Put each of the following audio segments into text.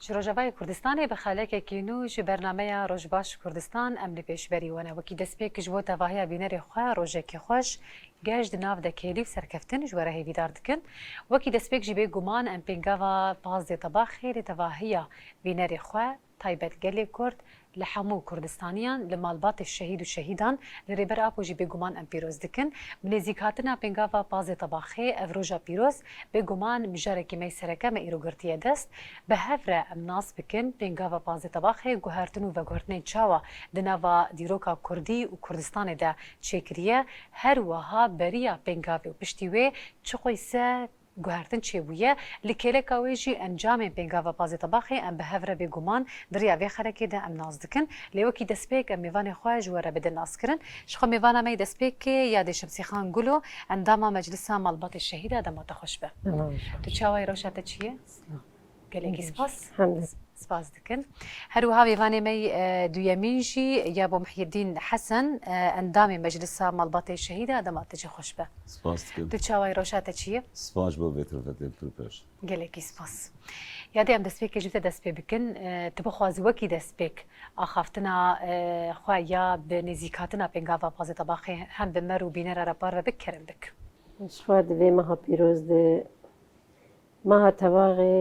Rojavayê Kurdistanê bi xelekekî nû ji bernameya Rojbaş Kurdistan em li pêşberî wane wekî destpêk ji bo tevahiya bînerê xwe rojekê xweş gej di nav de kêlî serkeftin ji were hêvîdar dikin. Wekî destpêk ji bêguman em pêngava Pazdê Tebaxê li tevahiya bînerê xwe taybet gelê Kurd li hemû Kurdistaniyan li malbatê şehîd û şehîdan li rêber Apo jî bêguman em pîroz dikin. Bi nêzîkhatina pêngava Pazdê Tebaxê ev roja pîroz bêguman mijarekî me sereke me îro girtiye dest bi hev re em nas bikin pêngava Pazdê Tebaxê guhertin û veguhertinên çawa di nava dîroka Kurdî û Kurdistanê de çêkiriye her wiha beriya pêngavê û piştî wê çi qîse guhertin çêbûye li kêleka wê jî encamên pêngava Pazdê Tebaxê em bi hev re bêguman diriya vê xerekê de em nas dikin lê wekî destpêk em mêvanê xwe ji were bidin naskirin ji xwe mêvana me destpêkê Yadê Şemsîxan Gulo endama meclisa malbatê şehîda dema te xweş be. Tu çawayê rewşa te çi ye? Gelekî spas. Spas dikin. Her wiha mêvanê me duyemîn jî ya bo Muhyiddin Hesen endamê meclisa malbatê şehîda dema te jî xweş be. Spas dikim. Tu çawayê rewşa te çi ye? Spas bo vêtirvetê pir. Gelekî spas. Yadê em destpêkê ji te dest pê bikin tu bixwazî wekî destpêk axaftina xwe ya bi nêzîkhatina pêngava Pazdê Tebaxê hem bi mer û bînera re par ve bikerim bik. شوار دوی ماه پیروز ده ماه تواقع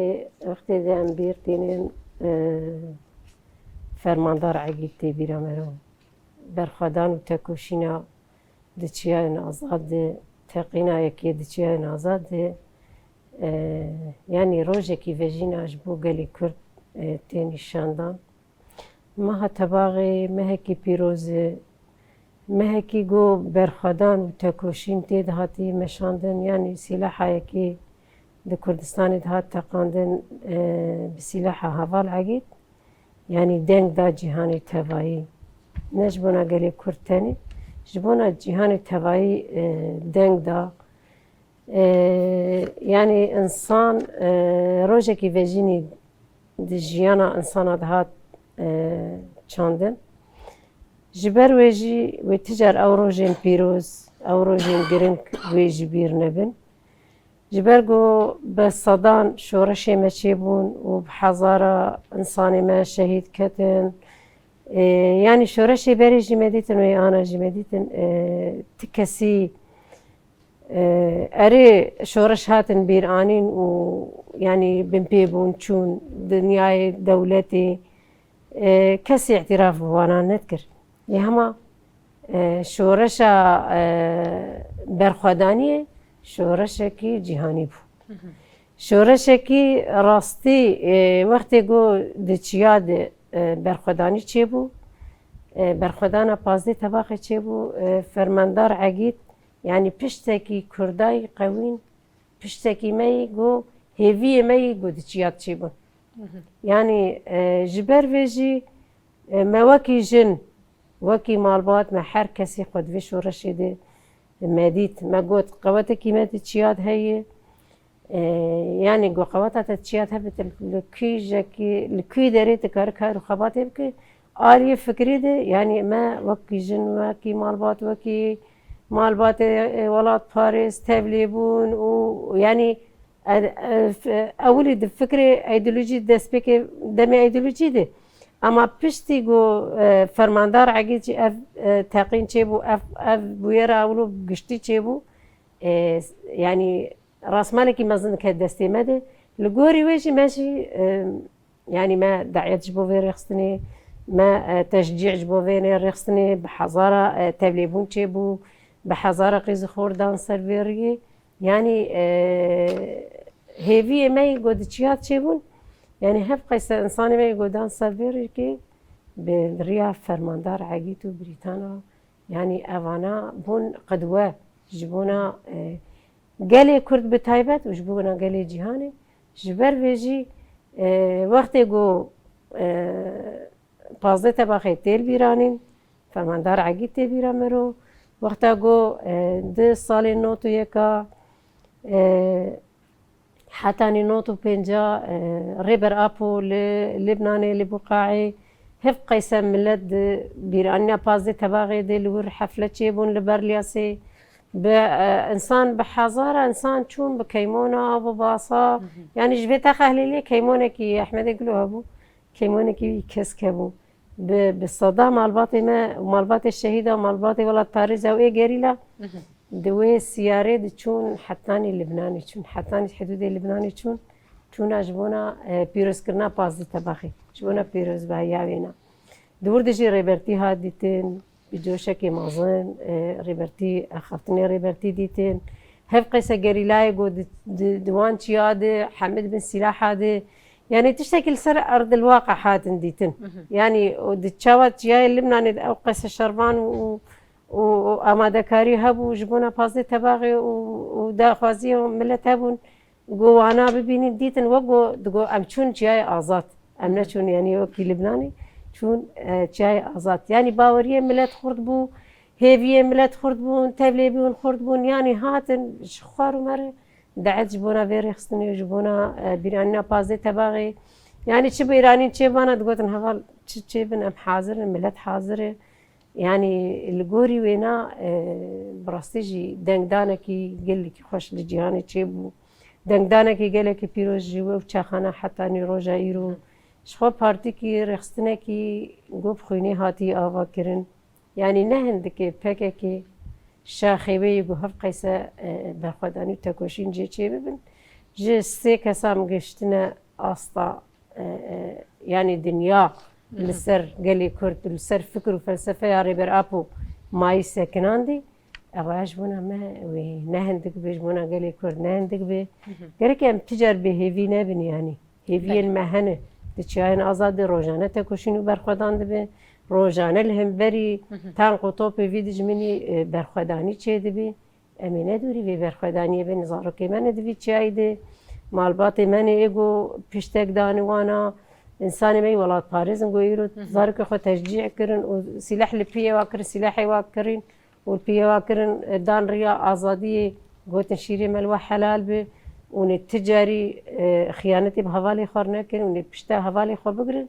وقتی ده ام بیر دینن فرماندار عگید تی بیرامرو برخوادان و تکوشینا ده چیان آزاد ده تقینا یکی ده چیان آزاد ده یعنی روزه کی وجینا اجبو گلی کرد تینی شاندان ماه تواقع مهکی پیروزه مهکی گو برخوادان و تکوشین تید هاتی مشاندن یعنی سلاحه که در کردستان هات تقاندن بسلاح هوال عگید یعنی دنگ دا جهان توایی نجبونا گلی کردتنی جبونا جهان توایی دنگ دا یعنی انسان روزه که وجینی دی جیانا انسان هات چاندن جبر ویجی و تجار او روزین پیروز او روزین گرنگ ویجی بیر نبن جبر گو به صدان شورش ما چیبون و بحزارة انسانی ما شهید کتن یعنی شورش بری جمدیتن و آنا جمدیتن تکسی اری شورش هاتن بیر آنین و یعنی بمپیبون چون دنیای دولتی کسی اعتراف بوانا ندکر یهما شورش برخوادانیه شورش کی جهانی بو شورش کی راستی وقتی گو دچیاد برخوادانی چی بو برخوادان پازده طبقه چی بو فرماندار عگید یعنی پشتکی کردای قوین پشتکی می گو هیوی می گو دچیاد چی بو یعنی جبر ویجی موکی جن وكي مالبات ما هر كسي قد في شورش ده مديت ما قلت قواتك كيمات تشياد هي يعني قو قواتها تشياد هبت الكي داريت كار خبات يبكي آلية فكري ده يعني ما وكي جن وكي مالبات ولاد باريس تبليبون ويعني أولي ده فكرة ايديولوجي ده سبيك دمي ايديولوجي ده اما پشتی گو فرماندار عگید چی اف تقین چی بو اف بویرا اولو گشتی چی بو یعنی راسمالی کی مزن که دستی مده لگوری ویشی ماشی یعنی ما دعیت جبو وی رخصنی ما تشجیع جبو وی رخصنی بحضارة تبلیبون چی بو بحضارة قیز خوردان سرویری یعنی هیوی می گود چیات چی بون يعني هف قيس إنساني ما يقودان صبر كي بريا فرماندار عقيتو بريطانا يعني أفانا بون قدوة جبونا قالي كرد بتايبت وجبونا قالي جهاني جبر فيجي وقت يقو بازده تباخي تيل بيرانين فرماندار عقيت بيرامرو وقت يقو ده سالي نوتو يكا حتى نوتو بينجا ريبر أبو لبناني لبقاعي هف قيسم ملد بيرانيا بازي تباغي دي لور حفلة شيبون لبرلياسي بإنسان بحضارة إنسان شون بكيمونة وبباصة يعني جبت أخلي لي كيمونة كي أحمد يقولوا أبو كيمونة كي كسك أبو بالصدى مال باطي ما ومال باطي الشهيدة ومال باطي ولد باريس أو إيه جريلا دوي السيارة تشون حتاني اللبناني تشون حتاني حدود اللبناني تشون أجبونا بيروز كرنا باز تباخي جبونا بيروز بهيا دور دجي ريبرتي هاديتين بجوشك مازن ريبرتي أخفتني ريبرتي ديتين هف قيسة جريلاي جو دوان شيادة حمد بن سلاح هذا يعني تشتكل سر أرض الواقع هاتن ديتن يعني ودتشاوت جاي اللبناني أو قيسة شربان وأمادة كاري هبو جبونا بازي تباغي ودا خوازي ملت هبون جو أنا ببيني ديتن وجو دقو أم شون جاي آزات أم نشون يعني وكي لبناني شون جاي آزات يعني باورية ملت خرد بو هيفية ملت خرد بون تبلي بون خرد بون يعني هاتن شخارو مرة دعت جبونا فيري خستني وجبونا بيراننا بازي تباغي يعني شو بإيراني شو بانا دقوتن هفال شو بن أم حاضر الملت حاضرة يعني الجوري وينا براستيجي دنگدانكي قال لك خوش لجيهاني تشيبو دنگدانكي قال لك بيروز جوا وشاخنا حتى نيروجا إيرو شخو بارتي كي رخصتنا كي قوب خويني هاتي آوا كرن يعني نهندك بككي شاخيبه يقو هف قيسة برخداني تكوشين جي چه ببن جي سي كسام قشتنا أسطا يعني دنيا لسر قالي كرد لسر فكر وفلسفة يا ريبر أبو ماي سكناندي أواش بونا ما نهندك بيش بونا قالي كرد نهندك بي قالي كم تجربة هيفي نبن يعني هيفي المهنة تشاين آزاد روجانة تكوشين وبرخدان دبي روجانه لهم بری تان قطوب ویدج منی برخدانی چه دبی امینه دوری وی برخدانی به نظارو که من دوی چه ده مالبات من ایگو پشتک دانوانا انسان می ولاد پاريزن گویرو زارو که خود تشجیع کرن و سلاح لپیه واکر سلاحی واکرین و لپیه واکرن دان ریا آزادی گوتن شیری ملوه حلال به اون التجاري خيانتي بهوالي خور نكن ون بشتا هوالي خور بقرن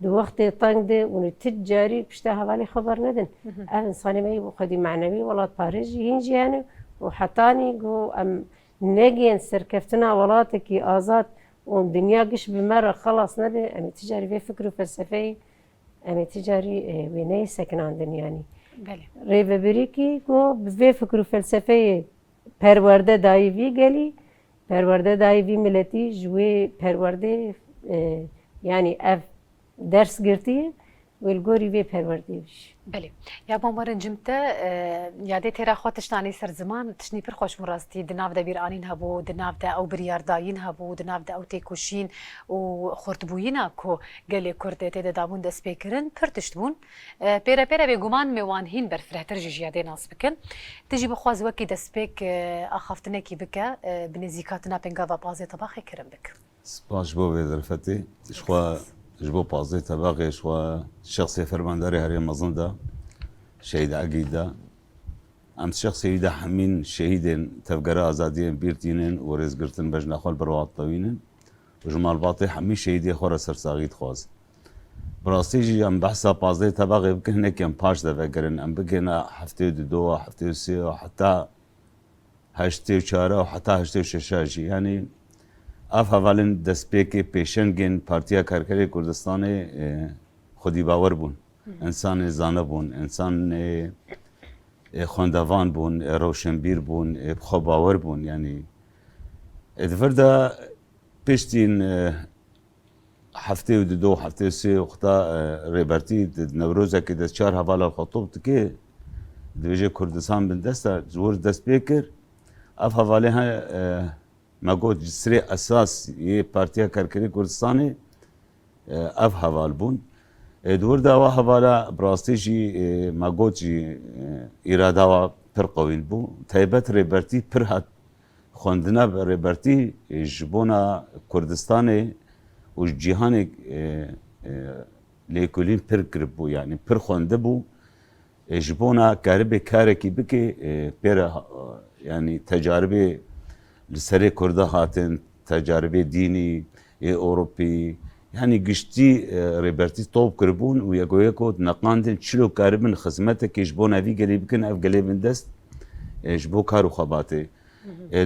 دو وقت طنق ده ون التجاري بشتا هوالي خبر ندن انساني مي وخدي معنوي ولاد باريس هينجي يعني وحطاني جو ام نجين سركفتنا ولاتكي آزاد والدنيا قش بمرة خلاص نبي ام تجاري في فكر وفلسفي ام تجاري ويني سكن عندن يعني ريفا بريكي جو بفي فكر وفلسفي پرورده دایوی گلی پرورده دایوی ملتی جوی پرورده يعني اف درس گرتی والگوری وی پرورده بیش بله یا بامرن جمته یادی تیرا خودش تانی سر زمان تشنی پر خوش مراستی دناف ده بیرانین هبو دناف ده او بریارداین هبو دناف ده او تیکوشین و خورتبوینا کو گلی کرده تیده دابون دست بکرن پر تشتبون پیرا پیرا به گمان میوانهین بر فرهتر جیاده ناس بکن تجی بخواز وکی دست بک اخافتنه کی بکه بنزیکاتنا پنگا و بازی طباخی کرم بک سپاس بو بدرفتي شخوا جبو بازي تباغي شخوا شخصي فرمانداري هري مزندا شهيد عقيدة ام شخصي يدا حمين شهيدين تفقرا ازادين بيرتينين ورزقرتن بجنا خول بروات طوينين وجمال باطي حمي شهيدي خورا سرساغيت خواز براستيجي ام بحثا بازي تباغي بك هناك ام باش دفقرن ام بكنا حفتي دو حفتي سي حتى هشتي وشارة وحتى هشتي وششاجي يعني اف هوالن دسپیکی پیشنگین پارتیا کارکری کردستان خودی باور بون انسان زانه بون انسان خواندوان بون روشنبیر بون خو باور بون يعني ادفردا پیشتین هفته و دو هفته سه وقتا ریبرتی نوروزا که دست چهار حوالا خطوب تکه دویجه کردستان بن دستا زور دسپیکر اف حواله ها ما قلت جسري اساس يه بارتيا كركري كردستاني اف حوال بون دور داوا حوالا براستيجي ما قلت جي ارادا پر قوين بو تايبت ريبرتي پر هات خوندنا ريبرتي جبونا كردستاني و جيهاني ليكولين پر كربو يعني پر خونده بو جبونا كاربي كاركي بكي پر يعني تجاربي لسری کرده هاتن تجاربی دینی اوروپی يعني قشتي ريبرتي طوب كربون وياكو نقاندن تشلو كاربن خدمته كيجبون هذي قليب كن اف قليب دست جبو کار و خباتی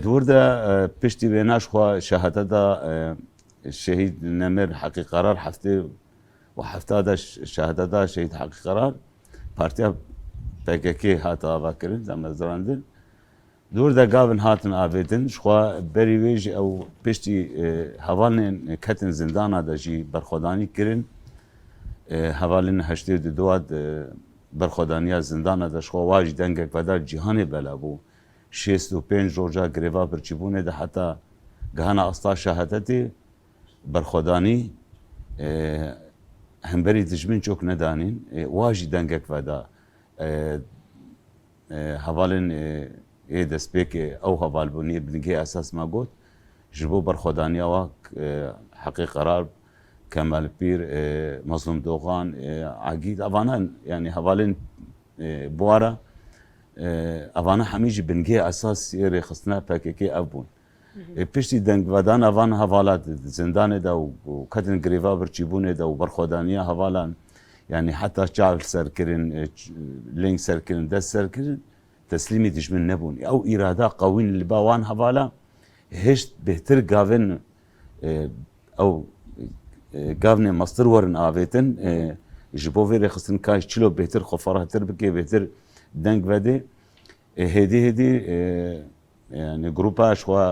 دور دا پشتی بیناش خوا شهادت دا شهید نمر حقی قرار هفته و هفته دا شهادت دا شهید حقی قرار پارتیا PKK هات آوا کردن دمزراندن دور دا گاون هاتن آویدن شخوا بری ویج او پشتی حوالن کتن زندان دا جی برخودانی کرن حوالن هشتی دواد برخودانیا زندان دا شخوا واج دنگک ودار جهان بلا بو 65 روزا گریوا برچیبونه ده حتی گهانا استا شهادتی برخودانی همبری دجمن چوک ندانین واجی دنگک ودا حوالن دستپیک او حوال بونی بنگی اساس ما گوت جبو برخودانی واک حقیق قرار کمال پیر مظلوم دوغان عقید اوانا يعني حوالن بوارا اوانا همیشه بنگی اساس سیر خصنا PKK ابون پشتی دنگ ودان اوان حوالات زندان دا و کتن گریوا برچیبونه دا و برخودانیا حوالان يعني حتى شعب سر كرن لينك سر كرن دس سر كرن تسليمي دجمن نبون او اراده قوين اللي باوان حوالا هشت بهتر قاون او قاون مصدر ورن آويتن جبو فيري خصن كاش چلو بهتر خفاره تر بكي بهتر دنگ وده هدي يعني جروبا شوا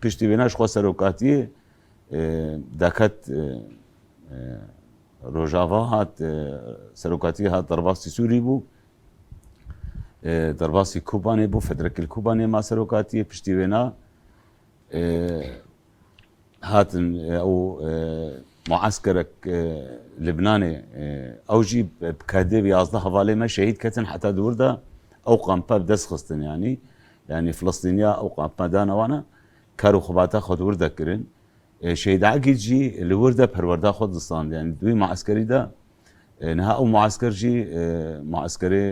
پشتی بنا شوا سروکاتی دکت روجاوا هات سروکاتی هات درباسی سوری بو درباسی کوبانی بو فدرک الکوبانی ما سروکاتی پشتی بنا هات او معسكرك لبناني او جيب بكاديب يازده حوالي ما شهيد كتن حتى دور ده او قامبا بدس خستن يعني فلسطينيا او قامبا دانا وانا كارو خباتا خود ورده كرن شهيد عقيد جي اللي ورده برورده خود دستان يعني دوي معسكري ده نها او معسكر جي معسكري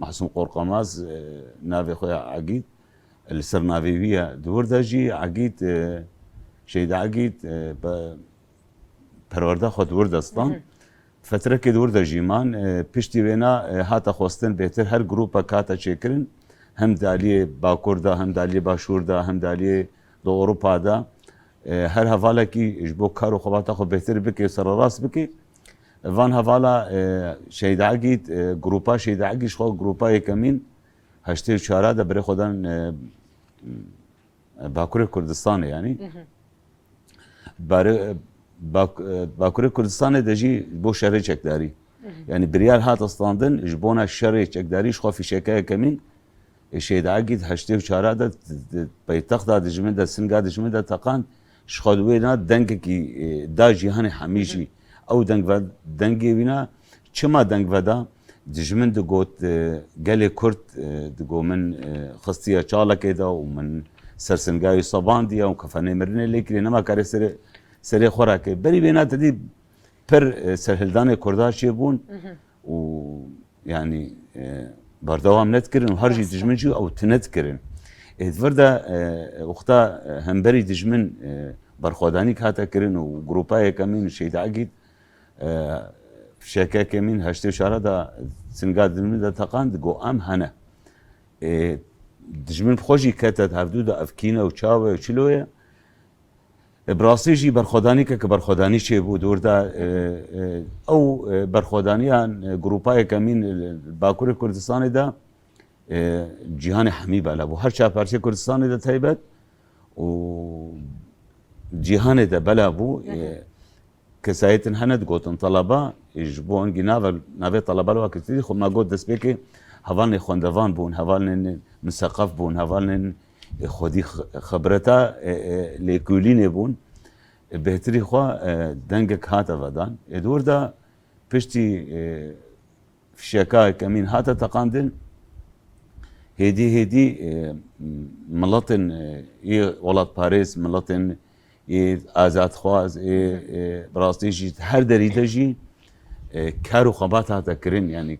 محسوم قرقماز نافي خويا عقيد اللي صار نافي بيها دور ده جي عقيد شهيد عقيد پرورده خود وردستان فتره که ورده جیمان پشتی وینا هاتا خواستن بهتر هر گروپا کاتا چکرن هم دالی باکور دا هم دالی باشور دا هم دالی دو اروپا دا هر حوالا کی جبو کارو خواتا خود بهتر بکی سر راست بکی وان حوالا شهید عقید گروپا شهید عقیش خود گروپا یکمین هشتیر چهاره دا بری خودن باکور کردستان يعني باکوری کردستان دجی بو شهر چکداری یعنی بریال هات استاندن جبونا شهر چکداری شخوا فیشکای کمین شهید عقید هشته و چهاره دا پایتخت دا دجمن دا سنگا دجمن دا تقان شخوا دوینا دنگ کی دا جهان همیشی او دنگی وینا چما دنگ ودا دجمن دو گوت گل کرد دگو من خستیا چالک دا و من سرسنگای صبان دیا و کفانه مرنه لیکلی نما کاری سری خوراکه بری بینا تدی پر سرهلدان کرداش بون و يعني بردوام نتكرن وهرجي دجمن جو او تنتكرن ادفردا وقتا همبري دجمن برخوداني كاتا كرن وجروباي كمين شهيد عقيد شاكا كمين هشتي شارع دا سنقاد دجمن دا تقاند جو ام هنا دجمن بخوشي كاتا هفدو دا افكينا وشاوه وشلوية براستی جی برخودانی که برخودانی چه بود ورده او برخودانیان گروپای کمین باکور کردستان دا جهان حمی بالا بو هر چه پارچه کردستان دا تایبت و جهان دا بالا بو کسایتن هند گوتن طلبه جبو انگی ناوی طلبه لوا کتیدی خب ما گوت دست بکی هوالن خوندوان بون هوالن مثقف بون هوالن خودی خبرتا لیکولین بون بهتری خوا دنگ هاتا ودان ادور دا پشتی فشکای کمین هاتا تقاندن هدی ملتن ولاد پاریس ملتن آزاد خواز براستی جی هر دریده جی کارو خبات هاتا کرن يعني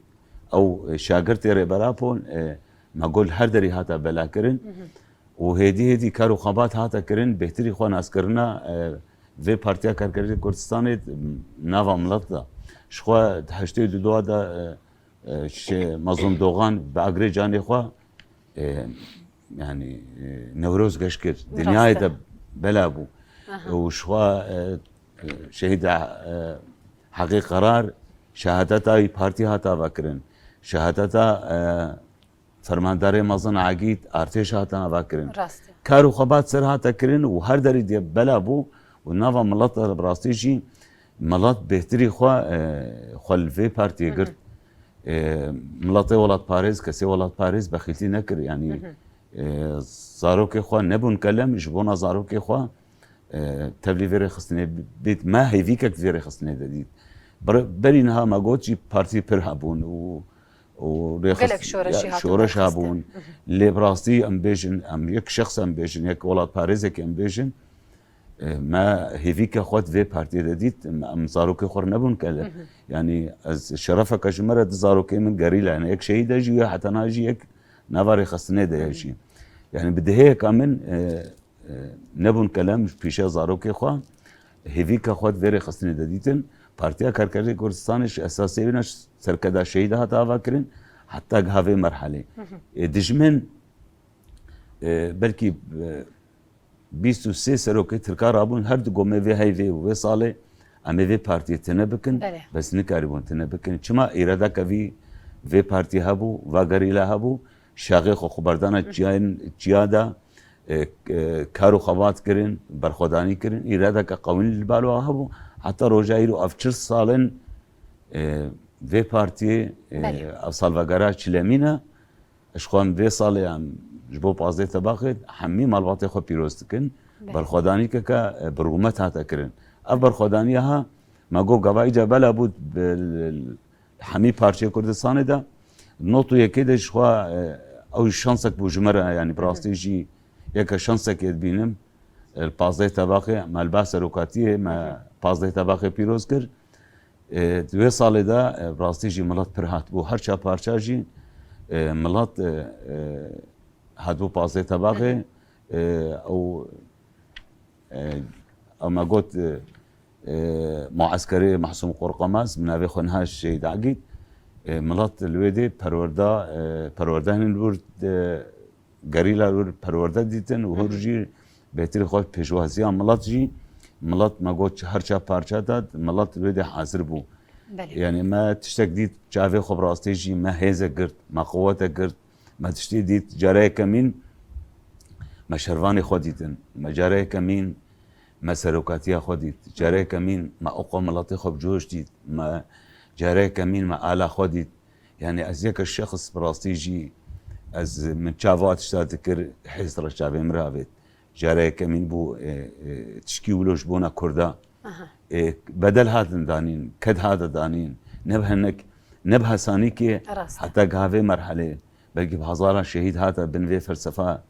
او شاگرد ری برابون ما قول هر دری هاتا بلا کرن وهدي كارو خبات هاتا كرين بهتري خوان اسكرنا في بارتيا كاركري كردستان نافا ملطا شخوا هشتي دو دا مظلوم دوغان باغري جاني خوا يعني نوروز قشكر دنياي ده بلابو وشوا شهيد حقيق قرار شهادتا بارتي هاتا بكرن شهادتا فرمانداري مزن عقيد ارتش هاتا بكرن راستي كارو خبات سر هاتا كرن وهر داري دي بلابو ونافا ملط براستيجي ملط بهتري خوا الفي بارتي قرت ملطي ولات باريس كسي ولات باريس بخيلتي نكر يعني زاروكي خوا نبون كلام جبونا زاروكي خوا تبلي فيري خصني بيت ما هي فيك فيري خصني دديد بري نها ما قوتشي بارتي بيرهابون و قالك شورش هابون اللي براستي ام بيجن ام يك شخص ام بيجن يك ولات باريس يك ام بيجن ما هي فيك اخوات في بارتي دديت ام زاروكي خور نبون كلام يعني از شرفك اجمرت زاروكي من قريله يعني يك شهيد اجي حتى ناجي يك نافاري خصني ده يجي يعني بدي هيك امن نبون كلام پیشه زاروکی خوا هیویک خود وری خستنی دادیتن پارتیا کارکردی کردستانش اساسی بینش سرکدا شهید هات آوا کرن حتی گهوه مرحله دجمن بلکی 23 سروکی ترکار آبون هر دو گومه وی هایوی و ساله اما وی پارتی تنه بکن بس نکاری بون تنه بکن چما ایرادا کوی وی پارتی هبو و گریلا هبو شاغی خو خبردانا جیادا كارو خبات كرين برخوداني كرين إرادة كقوين البالو هبو حتى روجايرو أفشر صالن في بارتي أصال وقرا چلمينا اشخوان في صالي عم جبو بازي تباخد حمي مالباطي خو بيروستكن برخوداني كا برغمت هاتا كرين أف برخوداني ها ما جو قبائي جبالا بود حمي بارتي كردستان دا نوتو يكيد اشخوا أو شانسك بوجمرة يعني براستيجي یک شانسه که بینم پازده طبقه ملبس سروکاتیه ما پازده طبقه پیروز کرد دوی سال دا راستی جی ملت پرهات بو هر چا پارچا جی ملت هدو پازده طبقه او ما قلت معسكري محسوم قرقماز من ابي خنهاش شهيد عقيد ملت الويدي پرورده هنورد گریلا رو پرورده دیدن و هرچی بهتری خود پیشوازی ملت جی ملت ما گفت هر چه پارچه داد ملت روی حاضر بود یعنی ما تشتک دید جاوی خب راستی جی ما هیزه کرد ما قوته کرد ما تشتی دید جاره کمین ما شروانی خود دیدن ما جاره کمین ما سروکاتی خود دید جاره کمین ما اقوى ملتی خب جوش دید ما جاره کمین ما آلا خود دید یعنی از یک شخص براستی جی از من شافات اشتغلت كر حسرة شافي مرافت جاري كمين بو تشكي ولوش بونا كردا بدل هذا دانين كد هذا دانين نبه سانيكي حتى قهوه مرحله بلكي بهزارة شهيد هذا بن في فلسفة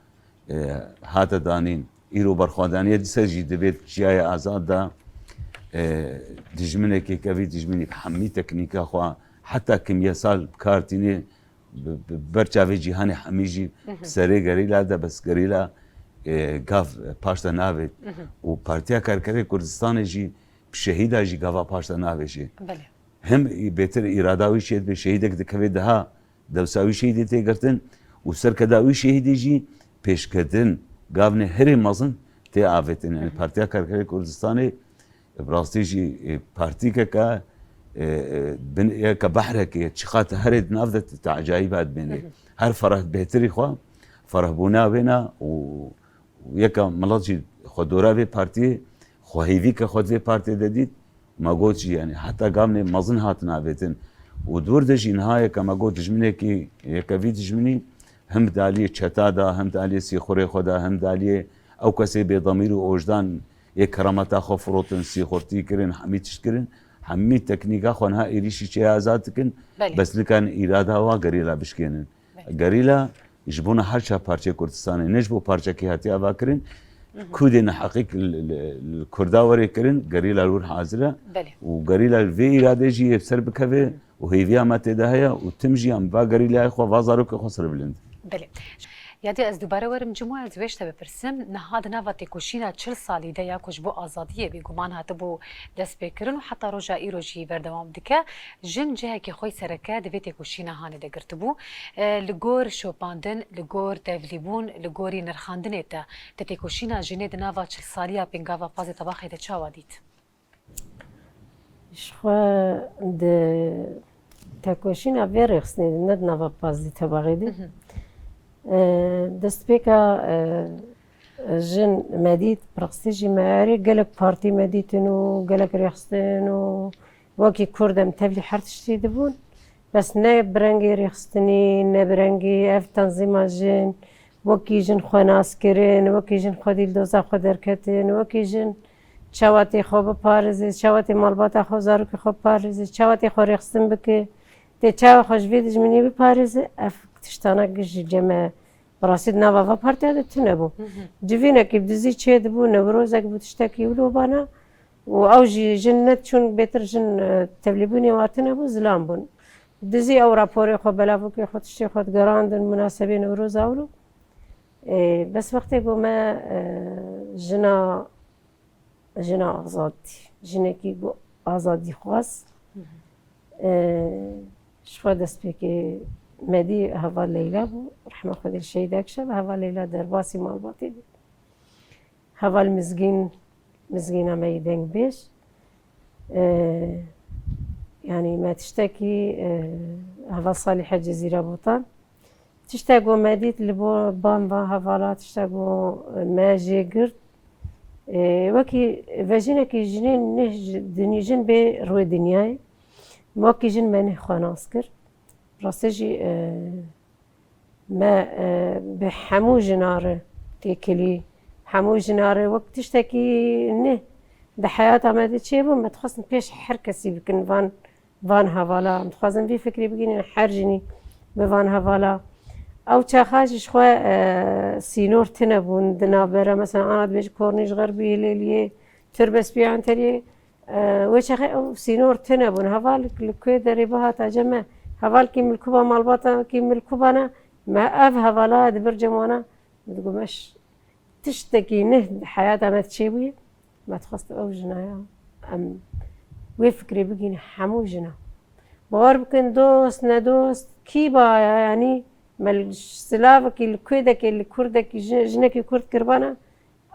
هذا دانين إيرو برخوادانية سجي دبيت جاي آزاد دا دجمنه كي كافي دجمني بحمي تكنيكا خوا حتى كمية سال كارتيني برچاوی جهانی همیجی سری گریلا ده بس گریلا گاف پاشتا ناوید و پارتیا کارکری کردستان جی شهیدا جی گاوا پاشتا ناوید جی هم بهتر ایراداوی شهید به شهیدک دکوی ده دوساوی شهیدی تیگرتن و سرکداوی شهیدی جی پیش کردن گاونه هری مازن تی آویدن یعنی پارتیا کارکری کردستان براستی جی پارتی که بن يا بحرك تشخات هرد نافذة تعجايبات بيني هر فرح بهتري خوا فرح بونا بينا وياك ملاجي خدورا في بارتي خو هيفيك خد في بارتي جديد ما قلتش يعني حتى قامني مازن هات نافذتن ودور دجي نهاية كما قلت جمني كي ياك في جمني هم دالي تشتادا هم دالي سيخوري خدا هم دالي او كسي بضمير ووجدان يكرامتا خو فروتن سيخورتي كرين حميد تشكرين همي تكنيكا خونها إيريشي شيء آزادكن بس لكان إرادة وا غريلا بشكينن غريلا يجبونا هرشا بارچه كردستاني نجبو بارچه كي هاتي أباكرين كودين حقيق الكرداوري كرين غريلا لور حاضرة وغريلا في إرادة جي بسر بكوي وهي فيها ما تدهيا وتمجي أم با غريلا خو وازارو كخو سر بلند یادی از دوباره ورم جموع زویش تا بپرسم نهاد نوا تکوشینا 40 سالی ده یا کش بو آزادیه بیگمان هات بو دست بکرن و حتی روژا ایروژی بردوام دکه جن جه که خوی سرکه دوی تکوشینا هانه ده گرت بو لگور شوپاندن لگور تفلیبون لگوری نرخاندن ایتا تکوشینا جنه ده نوا 40 سالیا پنگاوا پاز طباخی ده چاوا دیت شخوا ده تکوشینا ویرخسنی ند نوا پاز دی طباقی دی دست پیکا جن مدید پرستیجی معاری گلک پارتی مدیدن و گلک ریخستن و وکی کردم تبلی حرتشتی دبون بس نه برنگی ریخستنی نه برنگی اف تنظیم جن وکی جن خوناس کرن وکی جن خودیل دوزا خود درکتن وکی جن چواتی خواب پارزی چواتی مالبات خواب زارو که خواب پارزی چواتی خو ریخستن بکه ده چاو خوش ویدش منی بپارزی اف تشتانا گشی جمع براسید نوا و پارتیا ده تنبو جوینا که بدزی چه دبو نوروزک بودشتاکی ولو بانا و او جنت چون بهتر جن تبلیبونی واتنه بو زلام بون دزی او راپوری خود بلافو که خودشتی خود گراندن مناسبه نوروز اولو بس وقتی گو ما جنا آزادی جنه کی گو آزادی خواست شخوا دست که مدی هوا لیلا بو رحمه خود الشهید اکشب هوا لیلا در باسی مالباتی دی هوا المزگین اما دنگ بیش يعني ما تشتكي هذا صالح الجزيرة بوطن تشتاقوا مديت لبو بامبا هفالا تشتاقوا ماجي قرد وكي فاجينا كي جنين نه دني جن بروي دنياي موكي جن منه خناسكر راستجي ما بحمو جناره تيكلي حمو جناره وقت تشتكي نه ده حياتها ما تشيبو ما تخصن بيش حركسي بكن فان هوالا متخوازن في فكري بقيني حرجني بفان هوالا او تشاخاج شخوا سينور تنبون دنابرة مثلا انا بيج كورنيش غربي ليليه تربس بيان تري وشخي او سينور تنبون هوال لكوي دريبها تجمع هوال كي ملكوبا مالباتا كي ملكوبانا ما اف هوالا دبر جمانا تقول مش تشتكي نه حياتها ما تشيبوي ما تخصت او جنايا ام وفكري بقيني حمو جنا بار بكن دوست ندوست كي با يعني مال سلافك الكويدك الكردك جنك كرد كربانا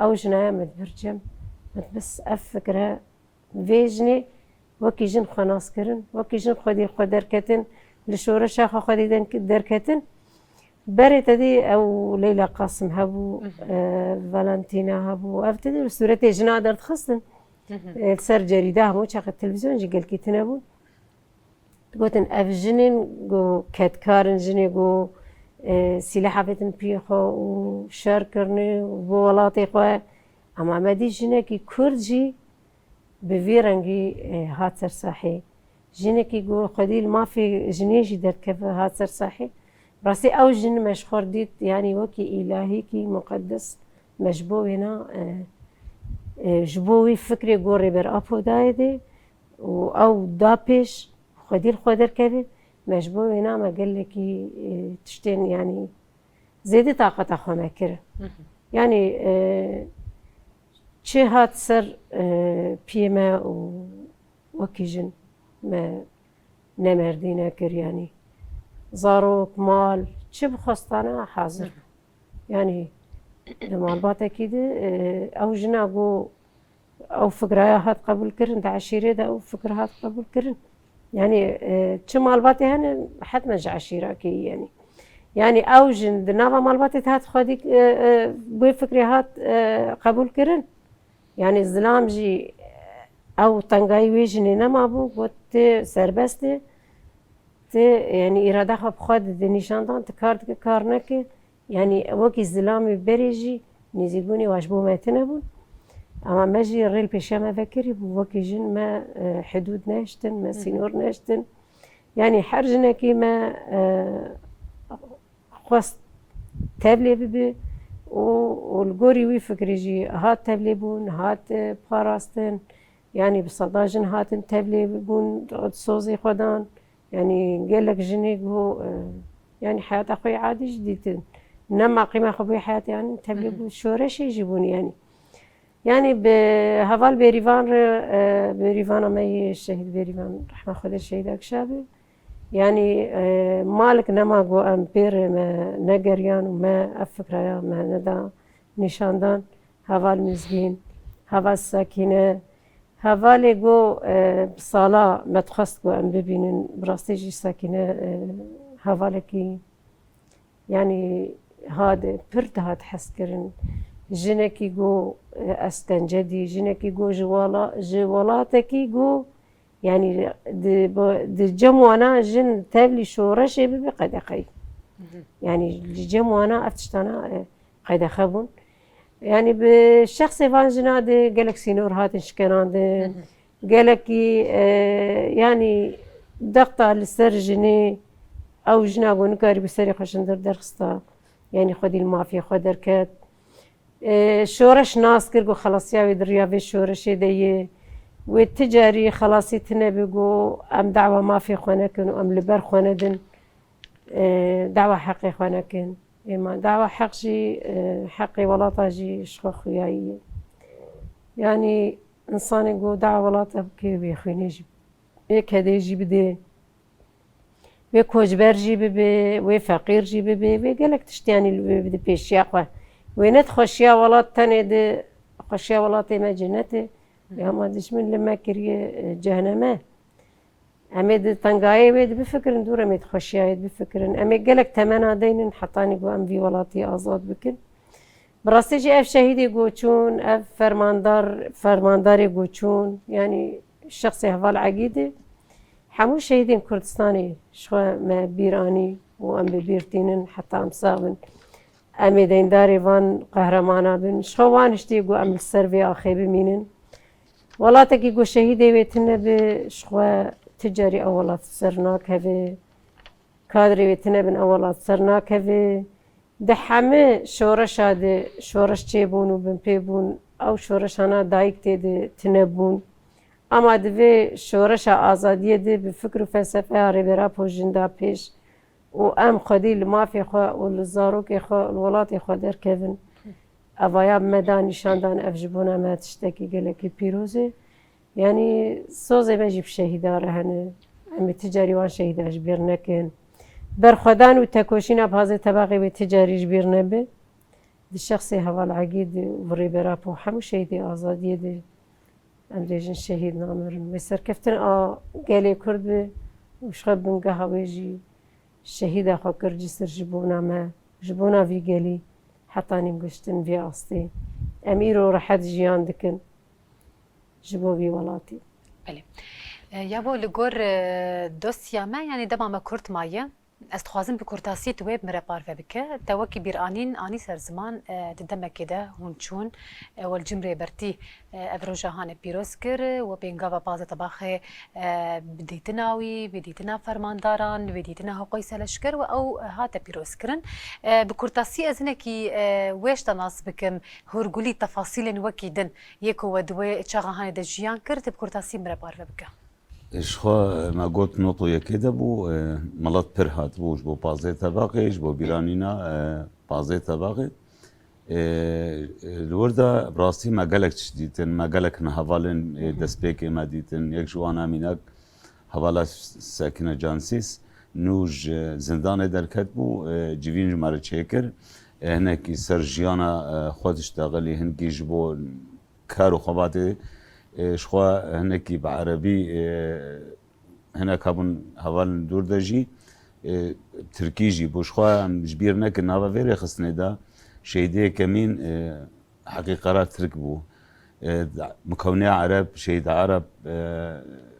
او جنايا متبرجم بس افكرها فيجني وكي جن خناس كرن وكي جن خدي دركتن لشورة شاخة خدي دركتن بري تدي او ليلى قاسم هبو فالنتينا هبو افتدي سورتي جنا درت خصن سر جريده مو شاق التلفزيون جي قال كي تنبون قلتن اف جنين جو كاتكارن جني جو سلاح بيتن بيخو وشار كرني وبولاتي خو اما مدي جني كي كردجي بفيرنجي هاتر صحي جني كي جو قديل ما في جنيجي دركب هاتر صحي راسي او جن مشخور ديت يعني وكي الهي كي مقدس مجبو هنا جبوي فكري قوري بر أبو دايدي أو دابش خدير خدر كبير مجبوي هنا ما قال لك تشتين يعني زيدي طاقة أخو ماكرة يعني چه هات سر بيما وكيجن ما نمردينا كر يعني زاروك مال چه بخواستانا حاضر يعني دمال باتا كده او جناقو او فكرة هات قبول كرن دا عشيرة دا او فكرة هات قبول كرن يعني چه مال باتي هن حتما جا عشيرة كي يعني او جن دنابا مال باتي هات خودي بوي فكرة هات قبول كرن يعني الظلام جي او تنقاي ويجني نما بو قوت سربستي يعني إرادة خب خود دنيشاندان تكارد كارنكي يعني وكي الظلام بريجي نزيدوني واجبو ما تنبون اما ماجي الريل بيشا ما فكري وكي جن ما حدود ناشتن ما سينور ناشتن يعني حرجنا كيما خواست تابلي ببي والقوري وي فكري جي هات تابلي بون هات باراستن يعني بصداجن هاتن تابلي بون صوزي خدان يعني قال لك جنيق هو يعني حياة اخوي عادي جديدة نما قيمة خبي حياتي يعني تبلي بو شورش يجيبون يعني بهفال بيريفان ما الشهيد بيريفان رحمة خد الشهيد أكشابي يعني مالك نما جو أمبير ما نجريان وما أفكر ما ندا نشاندان هفال مزجين هفال ساكنة هفال جو بصالة ما تخص جو أم ببينن براستيجي ساكنة هفالكي يعني هذا برد هاد حس كرن جنكي جو استنجدي جنكي جو جوالاتكي جو يعني دي جموانا جن تابلي شورش بقدقي يعني جموانا افتشتانا قد خبون يعني بالشخص فان جنا دي جالكسي نور هات شكران دي جالكي يعني دقطة للسرجني او جنا قو نكاري بسري خشندر درخستا يعني خدي المافيا خدر كات شورش ناس كرقو خلاص ياوي دريافي شورش دي والتجاري خلاصي تنبقو ام دعوة مافيا خوانكن وام لبر خواندن دعوة حقي خوانكن اما دعوة حق جي حقي ولاطة جي شخو خوياي يعني انسان يقو دعوة ولاطة بكي بيخويني جيب ايك هده يجي بده وی کوچبر جی ببی وی فقیر جی ببی وی گلک تشتیانی بده پیشیا خو وی نت خوشیا ولات تنه ده خوشیا ولات ما جنته یا ما دشمن لما کریه جهنمه امید تنگای وی بفکرن دور امید خوشیا بفکرن امید گلک تمنا دینن حتانی گو ام وی ولاتی آزاد بکن براستی جی اف شهیدی گوچون اف فرمانداری گوچون يعني شخص هفال عقيده حمو شهيدين كردستاني شو ما بيراني وام ببيرتينن حتى ام صابن امي دين داري فان قهرمانا بن شو وان اشتيقو ام السرفي اخي بمينن ولا تكيقو شهيدي بيتنا بشخوا تجاري اولات سرناك هذي كادري بيتنا بن اولات سرناك هذي ده همه شورش هذا شورش چيبون وبن بيبون او شورش انا دايك تيد تنبون اما دوی شورش آزادیه ده به فکر و فلسفه هاری برا پوشنده پیش و ام خودی لمافی خواه و لزاروک خواه الولات خواه در کهون اوایاب مدانی شاندان افجبون اما تشتکی گلکی پیروزه یعنی سوزه مجیب شهیداره هنه امی تجاری وان شهیداش بیر نکن برخودان و تکوشین ابهازه طبقی به تجاریش بیر نبه دی شخصی حوال عقید و ری برا پو همو شهیدی آزادیه ده امريجن شهيد نامرن ويسر كفتن قالي كرد وشخب بن قهويجي الشهيد اخو كرجي سر جبونا ما جبونا في قالي حطاني مقشتن في اصطي اميرو رحت جيان دكن جبو في ولاتي بله يابو لقور دوسيا ما يعني دما ما كرت مايه استخوازم بكورتاسي تويب مربار فبك توكي بيرانين اني سر زمان ددما كده هونچون والجمري برتي افروجهان بيروسكر وبينغا باز طباخه بديتناوي بديتنا فرمانداران بديتنا حقوق سلشكر او هات بيروسكرن بكورتاسي ازنكي ويش تناس بكم هرغولي تفاصيل وكيدن يكو ودوي تشاغهان دجيان كرت بكورتاسي مربار فبك اشخوا ما قلت نطوية كده بو ملات برهات بوش بو بازي طباقيش بو بيرانينا بازي طباقي الوردة براسي ما قالك تشديتن ما قالك نهفالن دسبيكي ما ديتن يك جوانا ميناك هفالا ساكنة جانسيس نوج زندان دركت بو جيفين جمارة شاكر هناك سرجيانا خود اشتغلي هنكي جبو كارو خباتي شخوا هناكي بعربي هناك هبون هوال دور دجي تركيجي بوشخوا جبيرنا كنا فيري خصنا دا شهيدي كمين حقيقة تركبو مكونية عرب شهيد عرب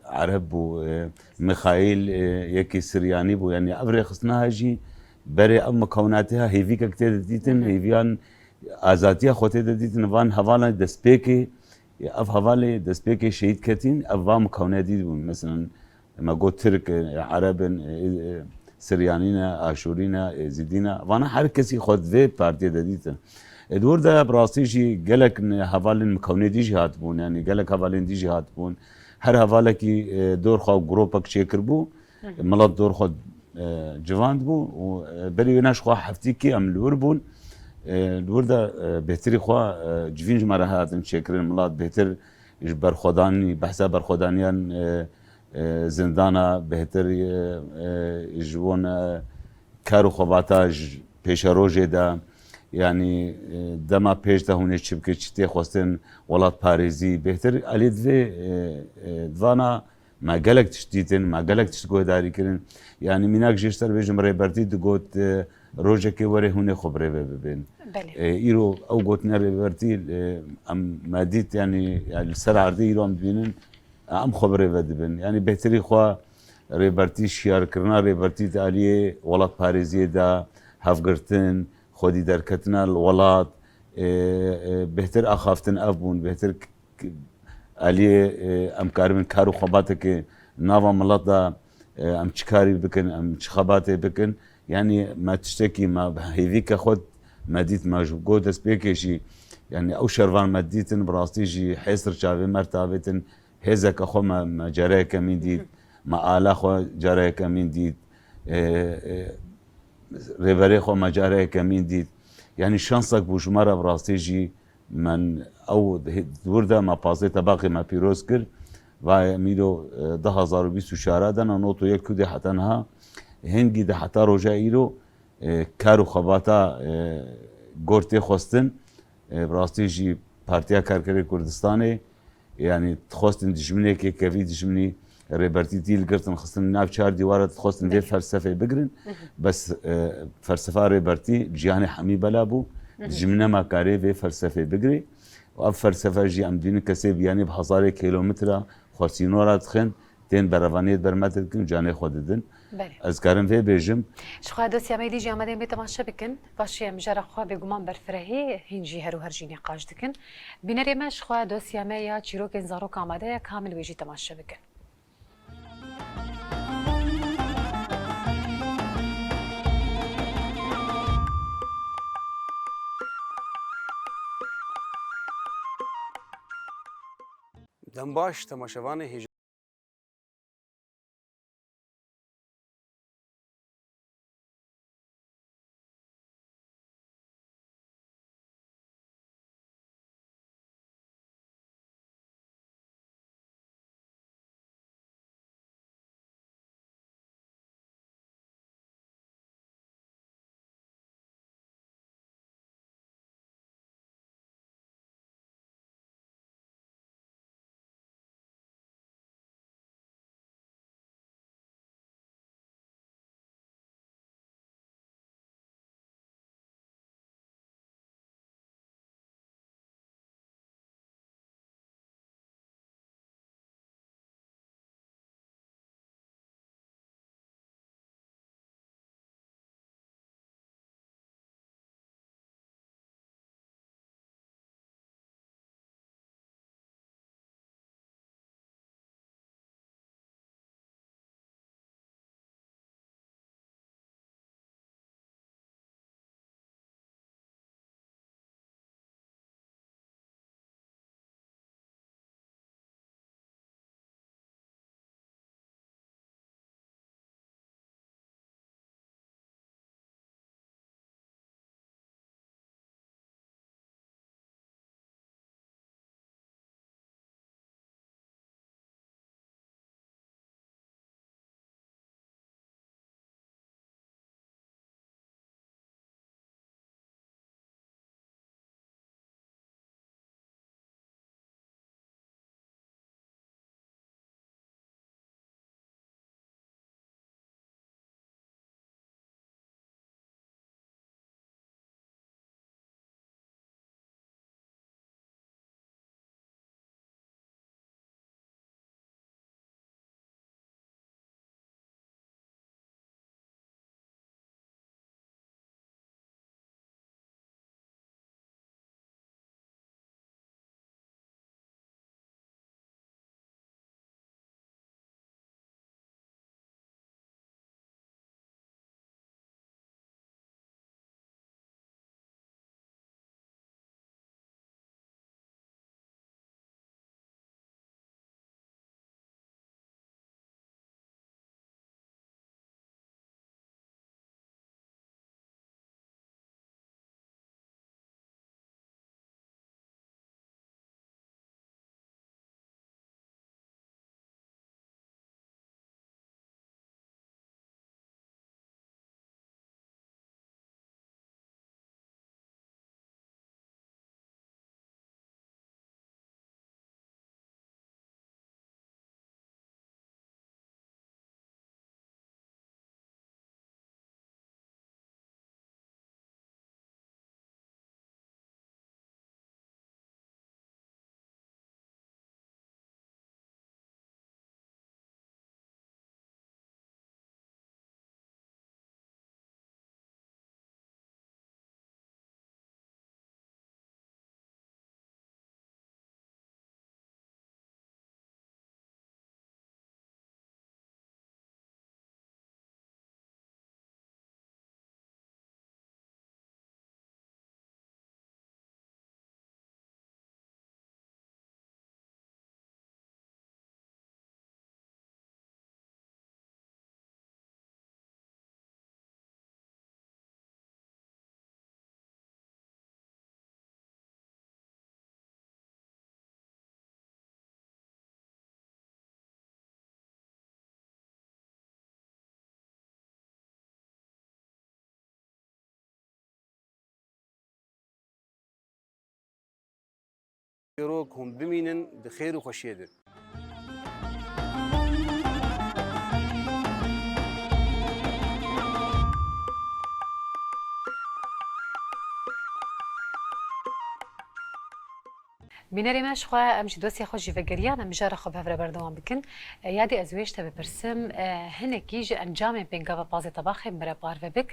عرب بو ميخائيل يكي سرياني بو يعني أفري خصنا هاجي بري أم مكوناتها هيفيكا كتير ديتن هيفيان آزاتيا خوتي ديتن فان هوالا دسبيكي اف حوالی دستپیک شهید کتین اوام مکونه دیدیم مثلا ما قلت ترک عرب سریانین آشورین زیدین وانا هر کسی خود وی پارتی دادیتن دور ده براسیجی گلک حوالی مکونه دیجی هات بون یعنی گلک حوالی دیجی هات بون هر حوالی کی دور خو گروپک چیکر بو ملت دور خود جواند بو و بري ناش خوا حفتي كي ام الور بون الور دا بهتري خوا جوين جمره هاتن شكرن ملات بهتر برخداني بحثا برخدانيان زندانا بهتر جوون كارو خباتا پیش روجه دا يعني دما پیش دا هونه چبکه چتی خواستن ولات پاريزي بهتر علي دوانا ما قالك تشتيتن ما قالك تشتكو داري كرن يعني مناك جيشتر بيجم ريبرتي دقوت روجه كي وري هونه خبره ببين ايرو او قوتنا ريبرتي ام ماديت يعني السرعه عردي ايرو ام بينن ام خبره بدبن يعني بهتري خوا ريبرتي شيار كرنا ريبرتي تاليه ولات باريزيه دا هفقرتن خودي دركتنا الولات بهتر اخافتن ابون بهتر اليه ام كارمن كارو خباتك نافا ملطا ام تشكاري بكن ام تشخباتي بكن يعني ما تشتكي ما هيفيك خد ماديت ما جو دس بيكشي يعني او شرفان ماديتن براستيجي حيسر شافي مرتابتن هزك اخو ما جراك من ديد ما آلا خو جراك من ديد ريفري خو ما جراك من ديد يعني شانسك بوشمارة براستيجي من او ورده ما بازيتا باقي ما بيروز كر و ميلو 2024 دانا نوتو يك كودي حتى انها هنگی ده حتی روژه ایرو کارو خباتا گورتی خواستن براستی جی پارتیا کارکری کردستانه يعني تخواستن دجمنه که کوی دجمنی ريبرتي ديل قرتن خصن ناف شار ديوارة خصن في فلسفة بقرن بس فلسفة ريبرتي جياني حمي بلابو دجمنا ما كاري في فلسفة بقري واب فلسفة جي ام دين كسيب يعني بحصاري كيلومتر خرسينورات خن تين برافانيت برمتر كن جاني خوددن از کارم في بيجم شخوا دوسيا ما ديجي عمدين بتماشى بكن باشي مجرى خوا بيقومان برفرهي هنجي هرو هرجيني قاج دكن بينري ما شخوا دوسيا ما يا تشيروك زاروك عمده كامل ويجي تماشى بكن دم باش تماشاوان روک هم بمینن دخیر و خوشیه ده. بینەری ماش خوا ئەمژی دۆستی خۆشی vegeriyan em mijara xwe hevre berdewam bikin yadê ez wêj te bipirsim hinekî ji encamên pêngava pazê tebaxê min re parve bik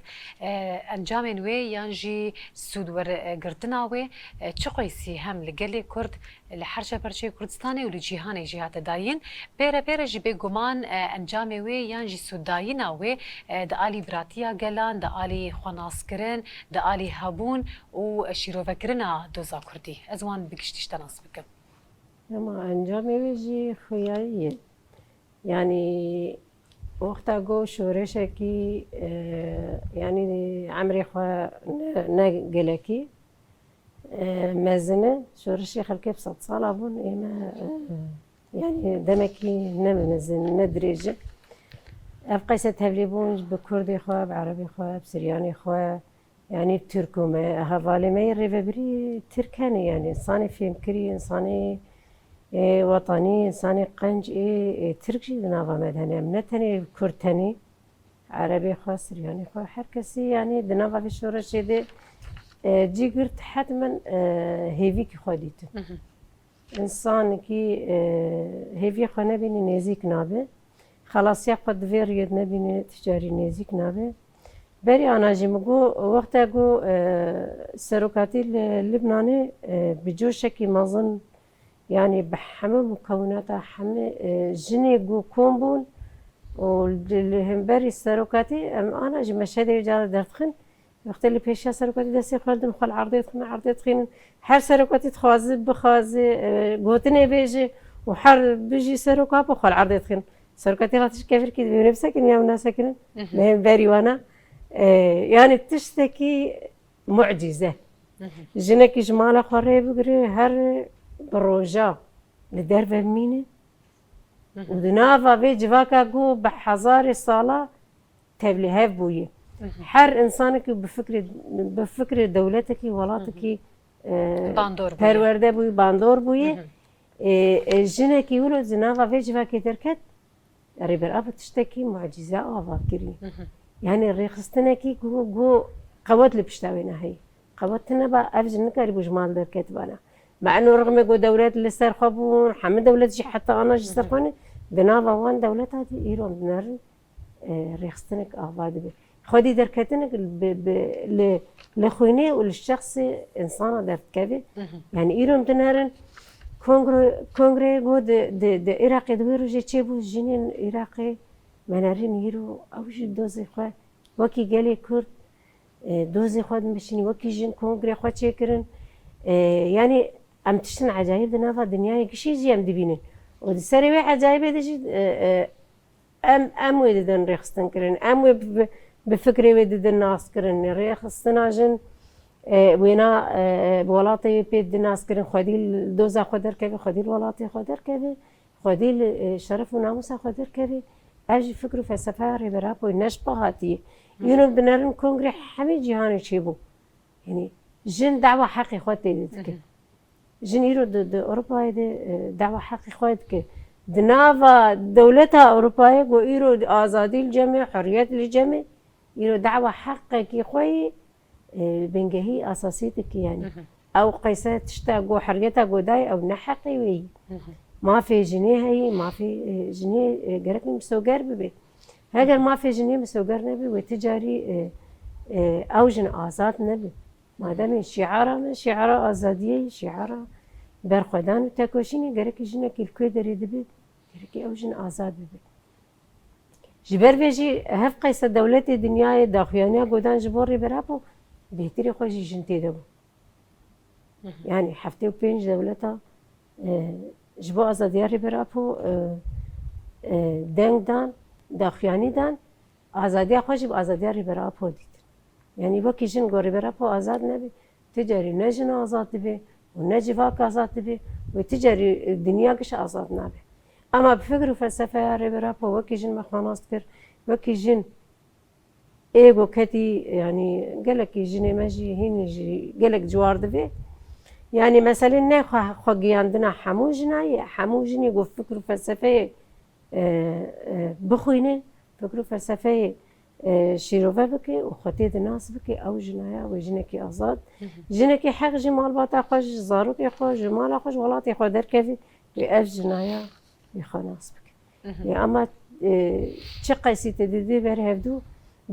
encamên wê yan jî sûdwergirtina wê çi qeysî hem li gelê Kurd li her şeperçeyê Kurdistanê û li cîhanê jî hate dayîn pêre pêre jî bêguman encamê wê yan jî sûddayîna wê di alî biratiya gelan di alî xwenaskirin di alî hebûn û şîrovekirina doza Kurdî ez wan bi giştî te nas bikim. Ama encamê wê jî xuyayî ye. Yani wexta got şoreşekî yani emrê xwe ne gelekî mezin e şoreşê xelkê bi sed sala bûn ême yani demekî ne mezin ne dirêj e. Ev qeyse tevlî bûn bi Kurdê xwe bi Erebî xwe bi Siryanê xwe yani Türk û me hevalê me yê rêvebirî Tirk hene yani insanê fêmkirî insanê wetanî insanê qenc ê Tirk jî di nava me de hene em ne tenê Kurd tenê Erebê xwe Siryanê xwe her kesî yani di nava vê şoreşê de cî girt hetmen hêvîkî xwe dîtin. İnsanekî hêviyê xwe nebînî nêzik nabe xelasiya xwe divê rêyê de nebînî ticarî nêzik nabe. Berî ana jî min got wexta got serokatî li Libnanê bi coşekî mezin yani bi hemû mukewinata hemû jinê got kom bûn û li hemberî serokatî em ana jî meşhedê cara derdixin wextê li pêşiya serokatî destê xwendin xwe li erdê dixin erdê dixînin her serokatî dixwaze bixwaze gotinê bêje û her bijî seroka xwe li erdê dixin serokatî hatiş kevirkî divê nebisekin ya nasekirin li hemberî wana yani tiştekî mucize jinekî ji mala xwe rê bigire her bi roja li derve bimîne û di nava vê civaka got bi hezarê sala tevlî hev bûye her insanekî bi fikrê dewletekî welatekî perwerde bûye bandor bûye jinekî wilo di nava vê civakê derket rêberav tiştekî mucize ava kiriye yani rêxistinekî got qewet li pişta wê ne heye qewet tune ba ev jî nikarî bû ji mal derketibana meعنû rixme got dewlet li ser xwe bûn hemû dewlet jî heta ana ji ser xwe ne di nava wan dewleta de îro dinarin rêxistinek ava dibe xwedî derketinek li xwînê û li şexsê insana derdikeve yani îro dinarin kongrê got di Iraqê di wê rojê çêbû jinên Iraqê menerîn îro ew jî dozê xwe wekî gelê Kurd dozê xwe dimeşînî wekî jin kongrê xwe çêkirin yani em tiştin ecayib di nava dinyayê kişî jî em dibînin û di serê wê ecayibê de jî em wê didin rêxistin kirin em wê bi fikrê wê didin naskirin rêxistina jin wêna bi welatê wê pê didin naskirin xwedî doza xwe derkeve xwedî li welatê xwe derkeve xwedî li şeref û namusa xwe derkeve ev jî fikr û felsefeya rêberapûyê ne ji pa hatiye îro dinerin kongrê hemî cîhanê çêbû yani jin dawa heqê xwe têdî dike jin îro di Ewropayê de dawa heqê xwe dike di nava dewleta Ewropayê got îro azadî li cem e hurriyet li cem e îro dawa heqekî xwe yê bingehî asasî dike yani ew qeyse tişta got hurriyeta got daye ew ne heqê wê yî mafê jinê heye mafê jinê gerek misoger bibe heger mafê jinê misoger nebe wê ti carî ew jin azad nebe mademê şiara me şiara azadiyê şiara berxwedan û tekoşînê gerekî jinekî li kwê derê dibe gerekî ew jin azad bibe ji ber vê jî hev qeyse dewletê dinyayê daxuyaniya godan ji bo rêberapû bêhtirî xwe jî jin têde bû yani heftê û pênc dewleta ji bo azadiya rêberapû deng dan daxuyanî dan azadiya xwe jî bi azadiya rêberapû dîtin yani wekî jin got rêberapû azad nebe ti carî ne jin azad dibe û ne civak azad dibe wê ti carî dinya giş azad nabe ama bi fikr û felsefeya rêberapû wekî jin me xwenas dikir wekî jin êgo ketî yani gelekî jinê me jî hînî jî gelek ciwar dibe يعني مثلا نه خو گیاندنا همو جنایه همو جنی گو فکر و فلسفه بخوینه فکر و فلسفه شیروه بکه و خطی دناس بکه او جنایه و جنکی آزاد جنکی حق جمال باتا خوش زاروک خوش جمال خوش ولاتی خود در کفی و اف جنایه بخناس بکه اما چه قیسی تدیدی بر هفدو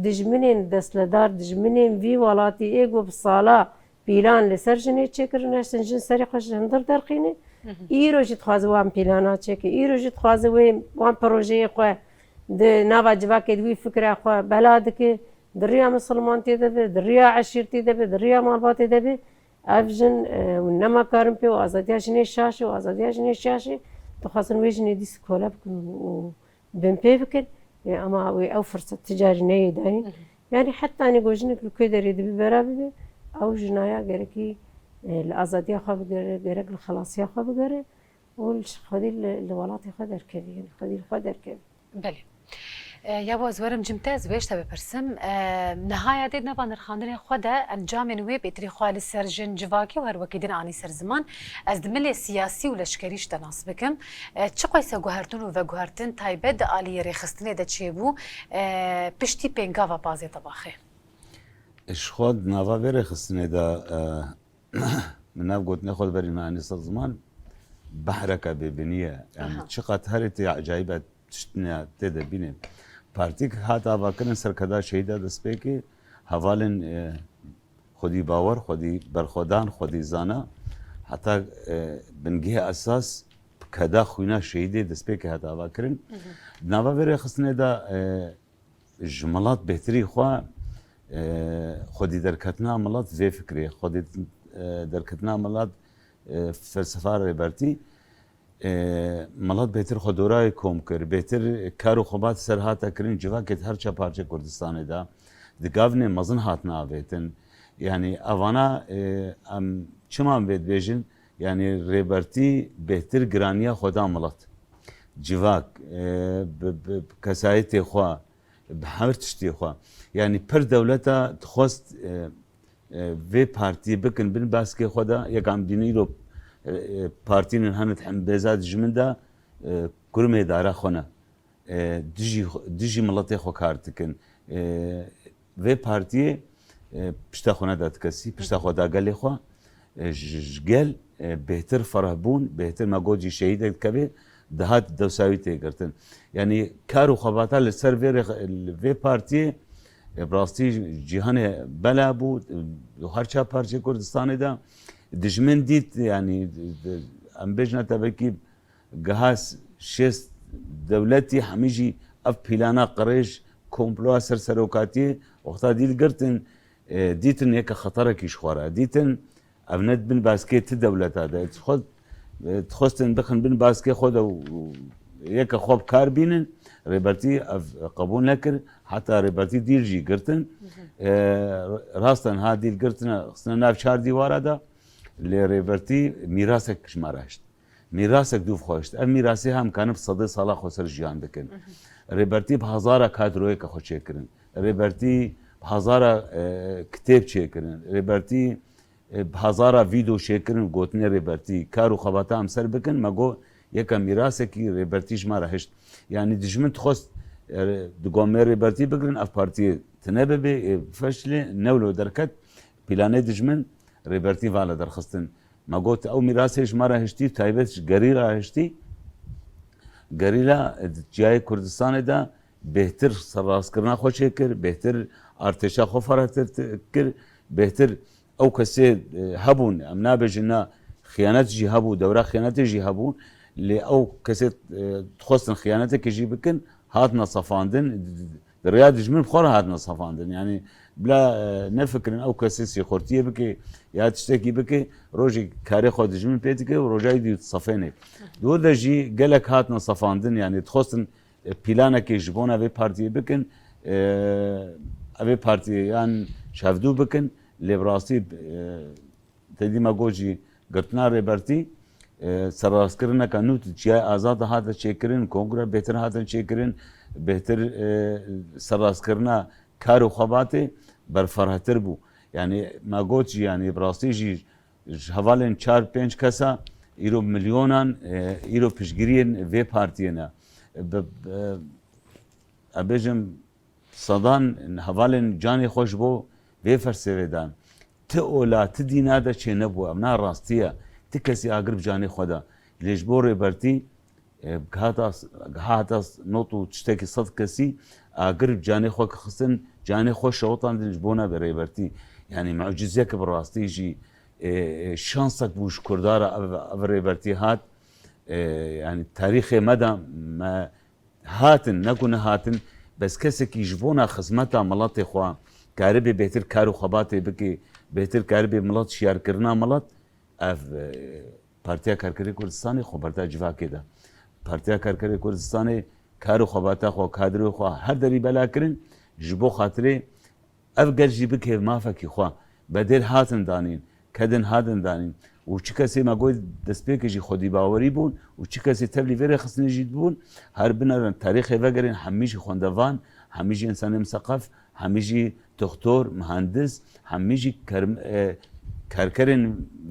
دجمنین دستلدار دجمنین وی ولاتی ایگو بسالا پیلان لسر جنی چکرن اشتن جن سری خوش هندر درخینه ای رو جد خوازه وان پیلانا چکه ای رو جد خوازه وان پروژه خواه ده نوا جواکه دوی فکر خواه بلاد که دریا مسلمان تیده به دریا عشیر تیده به دریا مالبات تیده به افجن و نما کارم پی و آزادی جنی شاشه و آزادی جنی شاشه بخواستن وی جنی دیس کولا بکن و بن پی بکن اما او فرصت تجاری نیه دانی يعني حتى أنا جوجنك لكده ريد ببرابي أو جنايا جركي الأزادية خاب جرك الخلاصية خاب جرك والخدي الولاتي خدر كذي يعني خدي الخدر كذي. بله. یا باز ورم جمتاز ویشتا بپرسم نهایت دید نبان رخاندن خود انجام نوی بیتری خوال سر جن جواکی و هر وکیدن آنی سر زمان از دمل سیاسی و لشکریش تناس بکم چه قیسا گوهرتون و گوهرتن تایبد آلی ریخستنه ده چه بو پشتی پنگا و بازی طباخه اش خود نوا بره خستنه ده من ناب قلت ناخد بري معني سر زمان بحركة ببنية يعني چقدر هرتي عجائبة تشتنا تدا بينه پارتیک هاتا واکرن سرکدا شهیدا دسپیکی حوالن خودی باور خودی برخودان خودی زانا حتی بنگه اساس کدا خوینا شهیده دسپیکی هاتا واکرن نوا بره خسنه دا جملات بهتری خوا خودی درکتنا ملات وی فکری خودی درکتنا ملات فلسفه ربرتی ملات بهتر خودورای کم کرد بهتر کار و خوبات سر هاتا کرین جواکت هر چه پارچه کردستان دا دگاونه مزن هات ناویتن یعنی اوانا ام چمان بید بیجن یعنی ریبرتی بهتر گرانیا خدا ملات جواک کسایت خوا بحمر تشتی خوا یعنی پر دولتا تخواست وی پارتی بکن بین باسکه خدا یکم دینی رو پارتین هنت هم بزاد جمندا کرمه داره خونه دیجی ملت خو کارتکن و پارتی پشت خونه داد کسی پشت خدا گلی خو جگل بهتر فرهبون بهتر مگوجی شهید کبی دهات دوساوی تیگرتن یعنی کارو خباتا لسر و پارتی براستی جهان بلا بود هر چه پارچه کردستان دا دجمن ديت يعني ام بجنا تبكي جهاز شست دولتي حميجي اف بلانا قريش كومبلو سرسروكاتي وقتا ديل قرتن ديتن هيك خطرك يشخورا ديتن ابند بن باسكيت الدولة هذا خد تخستن بخن بن باسكي خد هيك خوب كاربينن ريبرتي قبول نكر حتى ريبرتي ديل جي قرتن راستن ها ديل قرتن خصنا ناف شهر ديوار هذا لريبرتي ميراثك شمارشت ميراثك دوف خوشت ام ميراثي هم كان بصدي صلاح خسر جيان بكن ريبرتي بهزاره كادروي كخو چيكرن ريبرتي بهزاره كتاب چيكرن ريبرتي بهزاره فيديو چيكرن گوتني ريبرتي كارو خباتا هم سر بكن مگو يك ميراثك ريبرتي شمارهشت يعني دجمن تخست دقوم ريبرتي بگرن اف بارتي تنبه فشل نولو دركت بلانه دجمن ريبرتي فالا درخستن ما قلت او ميراثيش مره هشتي تايبتش غريلا هشتي غريلا جاي كردستان دا بهتر سراس کرنا خوش کر بهتر ارتشا خو فرات کر بهتر او كسي هبون امنا بجنا خيانات جي هبو دوره خيانات جي هبو لي او كسي تخصن خيانتك يجي بكن هاتنا صفاندن الرياض جميل بخور هاتنا صفاندن يعني بلا نفكر او كسيسي خورتيه بكي يا تشتكي بكي روجي كاري خود جميل بيتك وروجاي دي صفيني دو دجي قالك هاتنا صفاندن يعني تخصن بلانك يجبونا في بارتي بكن ابي بارتي يعني شافدو بكن لبراسي تدي ما جوجي قرتنا ريبرتي سراس کرنا كانو تجي آزاد هذا شيكرين كونغرا بهتر هذا شيكرين بهتر سراس کرنا كارو خباتي برفرهتر بو يعني ما قوتش يعني براستيجي هەواڵێن 4-5 کەسە ئیرۆ ملیۆنان ئیرۆ پشتگیریên vê partiyê ne ئەبێژم سەدان هەواڵên canê xweş بۆ vê fersevêdan ti ola ti dîna de çê nebû em na rastiye ti kesî agir bi canê xwe de lê ji bo rêbertî hata not û tiştekî sed kesî agir bi canê xwe xistin canê xwe şewetan din ji bo nebe rêbertî yani mucizeke bi rastî jî şansek bû ji Kurdara ev rêbertî hat yani tarîxê me de me hatin neku nehatin bes kesekî ji bona xizmeta miletê xwe karibê bêhtir kar û xebatê bike bêhtir karibê milet şiyarkirina milet ev Partiya Karkerê Kurdistanê xweberdeya civakê de Partiya Karkerê Kurdistanê kar û xebata xwe kadrê xwe her derî bela kirin ji bo xatirê ev gel jî bike mafekî xwe bedêl hatin danîn kedin hatin danîn û çi kesê me goy destpêkê jî xwedî bawerî bûn û çi kesê tevlî vê re xistinê jî bûn her binerin tarîxê vegerên hemî jî xwendevan hemî jî însanê miseqef hemî jî doktor mühendis hemî jî karkerên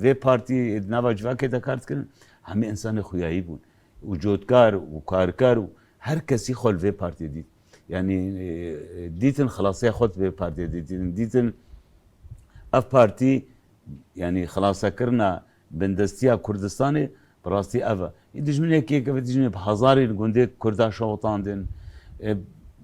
vê partiyê di nava civakê de kar dikirin hemî însanê xuyayî bûn û cotkar û karkar û her kesî xwe li vê partiyê dît yani dîtin xelasiya xwe vê partiyê dîtin dîtin ev partî yani xelasekirina bindestiya Kurdistanê bi rastî ev e dijminekê ev dijminê bi hezarê gundê Kurda şewetan din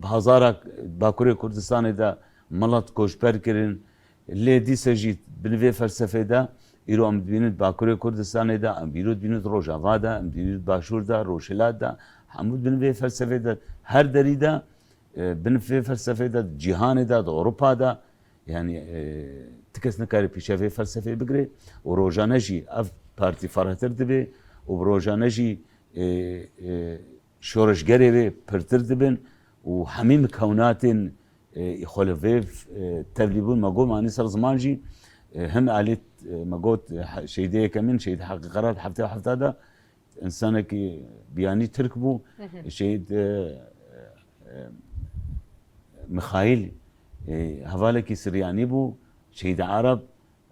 bi hezara Bakurê Kurdistanê de milet koçber kirin lê dîse jî bi vê felsefê de îro em dibînin Bakurê Kurdistanê de em îro dibînin Rojava de em dibînin Başûr de Rojhilat de hemû bin vê felsefê de her derî de bin vê felsefê de cîhanê de di Ewropa de yani ti kes nikare pîşa vê felsefê bigire û rojane jî ev partî ferhtir dibe û bi rojane jî şoreşgerê wê pirtir dibin û hemî mikewunatên xwe li vê tevlî bûn me got manî ser ziman jî him alî me got şeydeyeke min şeyd Heqî Qerat heftê hefta de insanekî biyanî Tirk bû şeyd Mixaîl hevalekî Siryanî bû şeyd Arab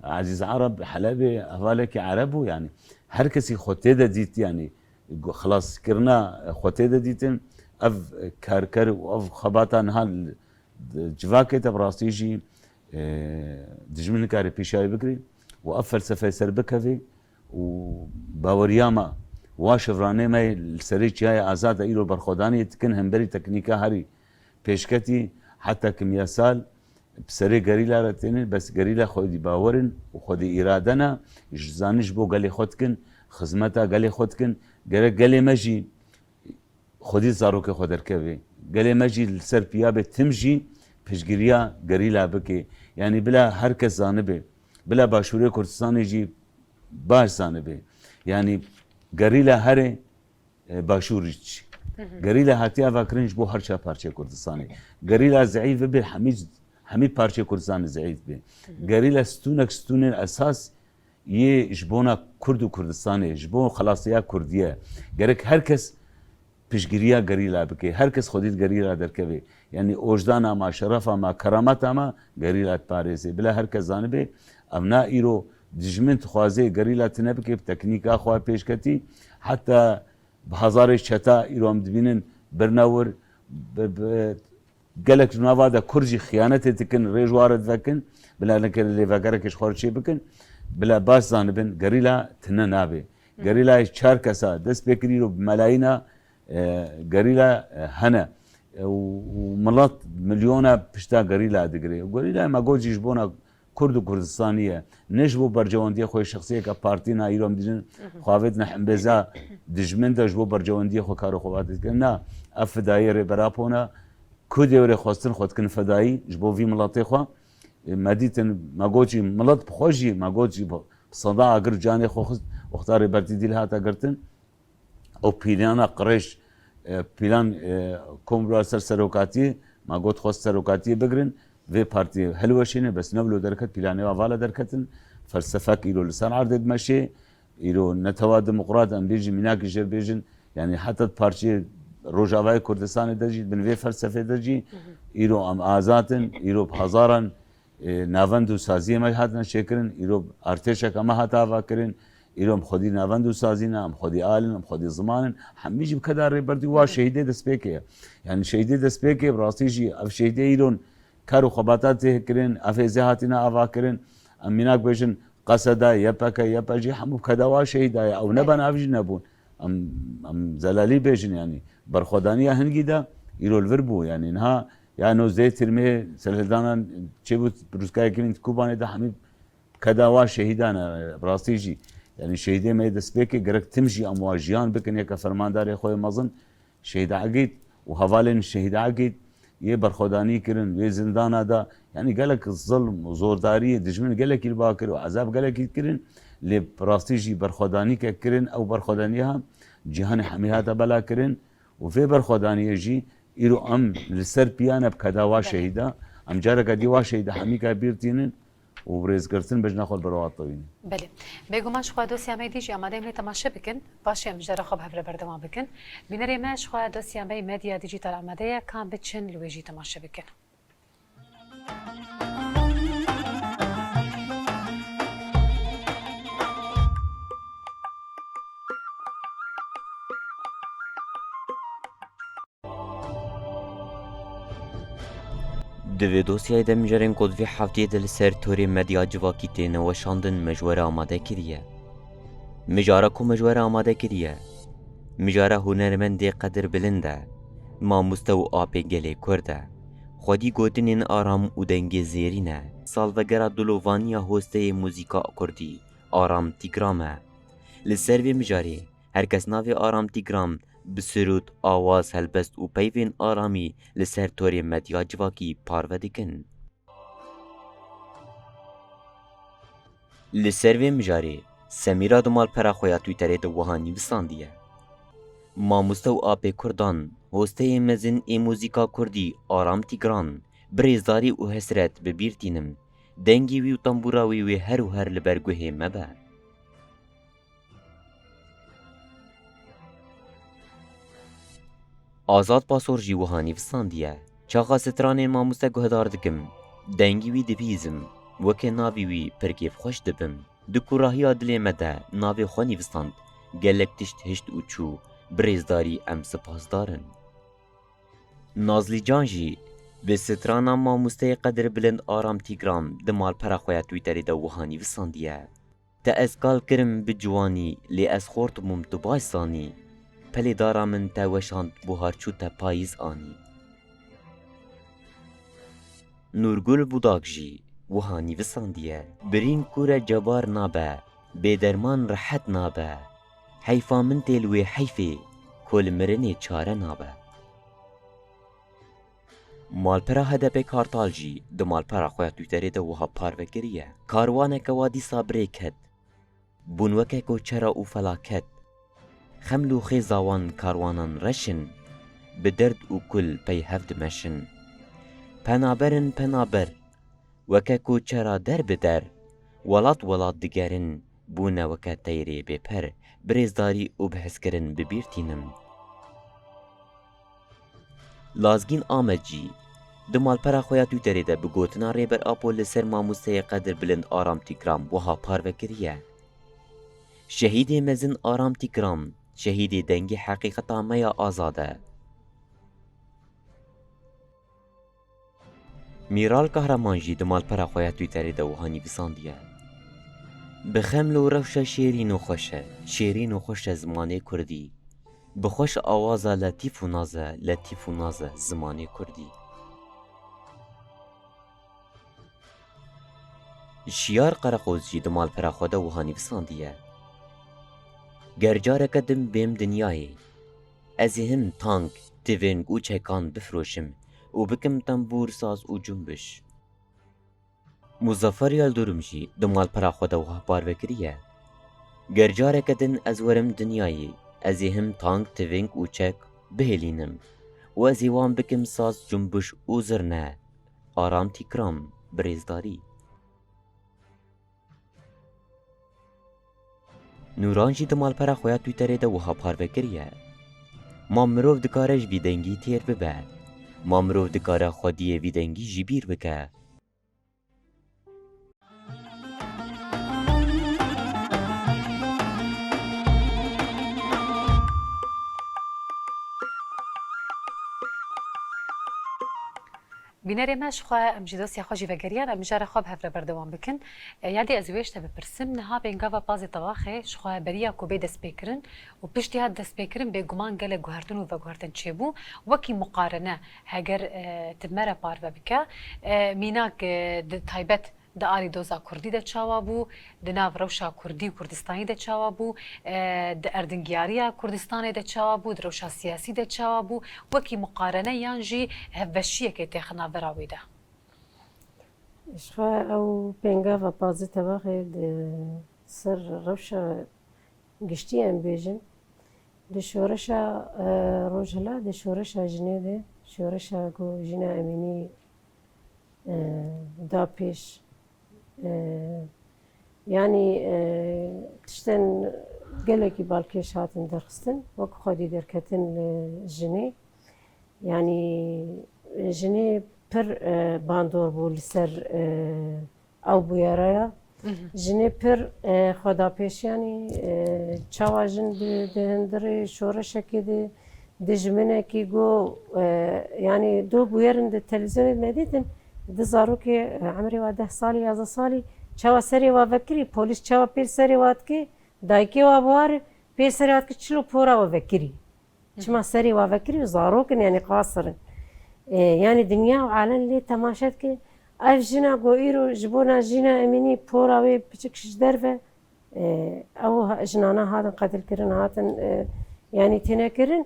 Aziz Arab Helebê hevalekî Arab bû yani her kesî xwe tê de dît yani xelaskirina xwe tê de dîtin ev karker û ev xebata niha civakê te bi rastî jî dijmin nikare pîşayê bikirî û ev felsefeyê ser bikeve û baweriya me wa şevranê me li serê çiyaya azad de îro berxwedaniyê dikin hemberî teknîka herî pêşketî heta kimyasal bi serê gerîla re tênin bes gerîla xwedî bawerin û xwedî îrade ne ji zanî ji bo gelê xwe dikin xizmeta gelê xwe dikin gerek gelê me jî xwedî zarokê xwe derkeve gelê me jî li ser piyabê tim jî piştgiriya gerîla bike yani bila her kes zanibe bila Başûrê Kurdistanê jî baş zanibe yani gerîla herê Başûrî çi gerîla hatiye vekirin ji bo her çi parçeyê Kurdistanê gerîla zeîf bibe hemî parçeyê Kurdistanê zeîf be gerîla stûnek stûnên esas yê ji bona Kurd û Kurdistanê ji bo xelasiya Kurdiye gerek her kes piştgiriya gerîla bike her kes xwedî gerîla derkeve yani ojdana me şerefa me kerameta me gerîla diparêze bila her kes zanibe ev na îro dijmin dixwaze gerîla tune bike bi teknîka xwe pêşketî heta bi hezarê çeta îro em dibînin birnewir gelek ji nava de Kurd jî xıyanetê dikin rêj ware divekin bila nekere lêvegerekê ji xwe re çê bikin bila baş zanibin gerîla tune nabe gerîlayê 4 kesa dest pê kirî îro bi melayîna gerîla hene û milet milyona pişta gerîla digire gerîla me got jî ji bona Kurd û Kurdistanî ye ne ji bo bercewendiya xwe şexsiyeka partî na îro em dînin xwavê dine hembêza dijmin de ji bo bercewendiya xwe kar û xwebatê dikin na ev fidayî rêberapona Kurdê were xwestin xwe dikin fidayî ji bo vî miletê xwe me dîtin me got jî milet bi xwe jî me got jî seda agir canê xwe xist oxta rêbertî dîl hata girtin û pîlana qirêj pîlan komra ser serokatiyê me got xwest serokatiyê bigirin vê partiyê hilweşîne bes nebilo derket pîlanê wa vala derketin felsefek îro li ser erdê dimeşê îro netewa demokrat em bêjin mînakî jêr bêjin yani heta parçeyê Rojavayê Kurdistanê de jî bin vê felsefê de jî îro em azatin îro bi hezaran ناوند و سازی ما هات نشکرن ایرو ارتش کما هات آوا کرن ایرو خودی ناوند و سازی نه خودی آلن خودی زمانن همیشه بکدار ریبردی وا شهیده دسپیکه یعنی شهیده دسپیکه براستیجی اف شهیده ایرون کارو خباتات کرن اف زهاتنا آوا کرن امیناک بجن قصدا يبقى همو كدوا شهيدا او نبان افج نبون ام زلالي بيجن يعني برخدانيه هنگيدا يرول وربو يعني انها يعني زي ترمي سلهدانا تشبو بروسكاي كلين كوباني ده حميد كدوا شهيدانا براستيجي يعني شهيدي ما يدسبيكي غرك تمشي امواجيان بكن يك فرماندار خوي مزن شهيد عقيد وهوالين شهيد عقيد یه برخودانی کردن و زندان دا یعنی گلک ظلم و زورداری دشمن گلکی الباکر و عذاب گلکی کردن لی براستیجی برخودانی که کردن او برخودانی هم جهان حمیات بلا کردن و فی برخودانی جی ایرو ام لسر پیانه بکداوا شهیدا ام جاره کدی وا شهیدا همی که بیرتینن و برز کردن بجنا خود بروات طوین. بله. بگومش خواهد دوسیامه دیجی آماده ایم تماشا بکن. باشه امجدار خوب هفته بردم بکن. بینری ماش خواهد دوسیامه مدیا دیجیتال آماده کام بچن لویجی تماشا بکن. دوی دوسیای ده مجرین قدوی حفتیه دل سر توری مدیا جواکی تینه و شاندن مجوره آماده کریه. مجاره کو مجوره آماده کریه. مجاره هنرمند قدر بلنده. ما مستو آب گله کرده. خودی گوتنین آرام و دنگ زیرینه. سالوگرا دلووانیا هسته موزیکا کردی. آرام تیگرامه. لسر وی مجاره هر کس ناوی آرام تیگرام بسرود آواز هلبست و پیوین آرامی لسر توری مدیا جواکی پارو دکن. لسر وی مجاره سمیرا دمال پرا خویا تویتره دو وحانی بساندیه. ما مستو آب کردان هسته مزن ای موزیکا کردی آرام تیگران بریزداری و حسرت ببیرتینم دنگی وی و تنبوراوی وی هر و هر لبرگوه مبه. آزاد پاسور جی وحانی وستاندیه چاقا ستران ماموسته گهدار دکم دنگی وی دبیزم وکه ناوی وی پرکیف خوش دبم دکوراهی آدلی مده ناوی خوانی وستاند گلک تشت هشت و چو بریزداری ام سپاس دارن نازلی جان جی به ستران ماموسته قدر بلند آرام تیگرام دمال پرخویا تویتری دا وحانی وستاندیه تا اسکال کرم بجوانی لی از خورت ممتبای سانی پلی دارا من تا وشاند بوهارچو تا پاییز آنی. نورگل بوداک جی وحانی وساندیه برین کور جبار نابه بدرمان رحت نابه حیفا من تلوی حیفی کل مرنی چاره نابه. مالپرا هدپ کارتال جی دو مالپرا خواه تویتری ده وها پارو کریه کاروانه که وادی صابره کد بونوکه که چرا او فلاکت خملو خیزاوان کاروانان رشن به درد و کل پی هفت مشن پنابرن پنابر وکه کو چرا در بدر ولات دگرن بونه وکه تیری بپر بریزداری و بحث کرن ببیرتینم. لازگین آمد جی دمال پرا خویا تویتری ده بگوتنا ریبر آپو لسر ماموسته قدر بلند آرام تیگرام وها پارو کریه شهید مزن آرام تیگرام شهید دنگی حقیقتا میا آزاده. میرال قهرمان جی دمال پرا خویا تویتری ده وحانی بساندیه بخمل و روش شیرین و خوشه زمانه کردی بخوش آوازه لطیف و نازه زمانه کردی شیار قرقوز جی دمال پرا خوده وحانی بساندیه گرجار کدم بیم دنیایی از هم تانک تیونگ و چکان بفروشم و بکم تنبور ساز و جنبش. مظفر یالدورم جی دمال پرا خوده وها پارو کریه گرجار کدن از ورم دنیایی از هم تانک تیونگ و چک بهلینم و از وان بکم ساز جنبش و زرنه آرام تیکرام بریزداری. نوران جی دمال پرا خویا تویتره ده وها پارو کریه ما مروف دکارش ویدنگی تیر ببه ما مروف دکاره خودی ویدنگی جی بیر بکه بینەرێ مەش خوا ئەم جی دۆسیا خۆشی بەگەریان ئەم جارە خۆ هەفرە بەردەوام بکن یادی ئەزوێشتە بپرسم نەها بێنگاوە پازی تەواخێ شخوا بەریە کو بێ دەستپێکردن و پشتی هات دەستپێکردن بێگومان گەلە گوهرتن و بەگوهرتن چێبوو وەکی مقارنە هەگەر تمەرە پارڤە بکە میناک تایبەت د آلی دوزا کردی د چاوا بو د ناو روشا کردی و کردستانی د چاوا بو د اردنگیاریا کردستانی د چاوا بو د روشا سیاسی د چاوا بو وکی مقارنه یانجی هفشیه که تخنا براوی ده شخوا او پنگا و پازی تباخی سر روشا گشتی ام بیجن د شورشا روجهلا د شورشا جنه ده شورشا گو جنه امینی دا پیش يعني تشتن قالك بالكيش هاتن درخستن وك خودي دركتن جني يعني جني بر باندور بو لسر او بويرايا جني بر خدا پیش يعني چاواجن دهندري شورشة كده دجمنه كي جو يعني دو بويرن ده تلفزيون مديتن دزارو که عمری و 10 سالی 11 سالی چاوا سری و وکری پلیس چاوا پیر سری وات که دایکی و بوار پیر سری وات که چلو پورا و وکری چما سری و وکری و زارو کن یعنی قاصرن يعني دنيا وعالم اللي تماشات كي اف جنا قويرو جبونا جنا اميني پورا وي بچكش درفه او جنانا هاتن قتل كرن هاتن يعني تنكرن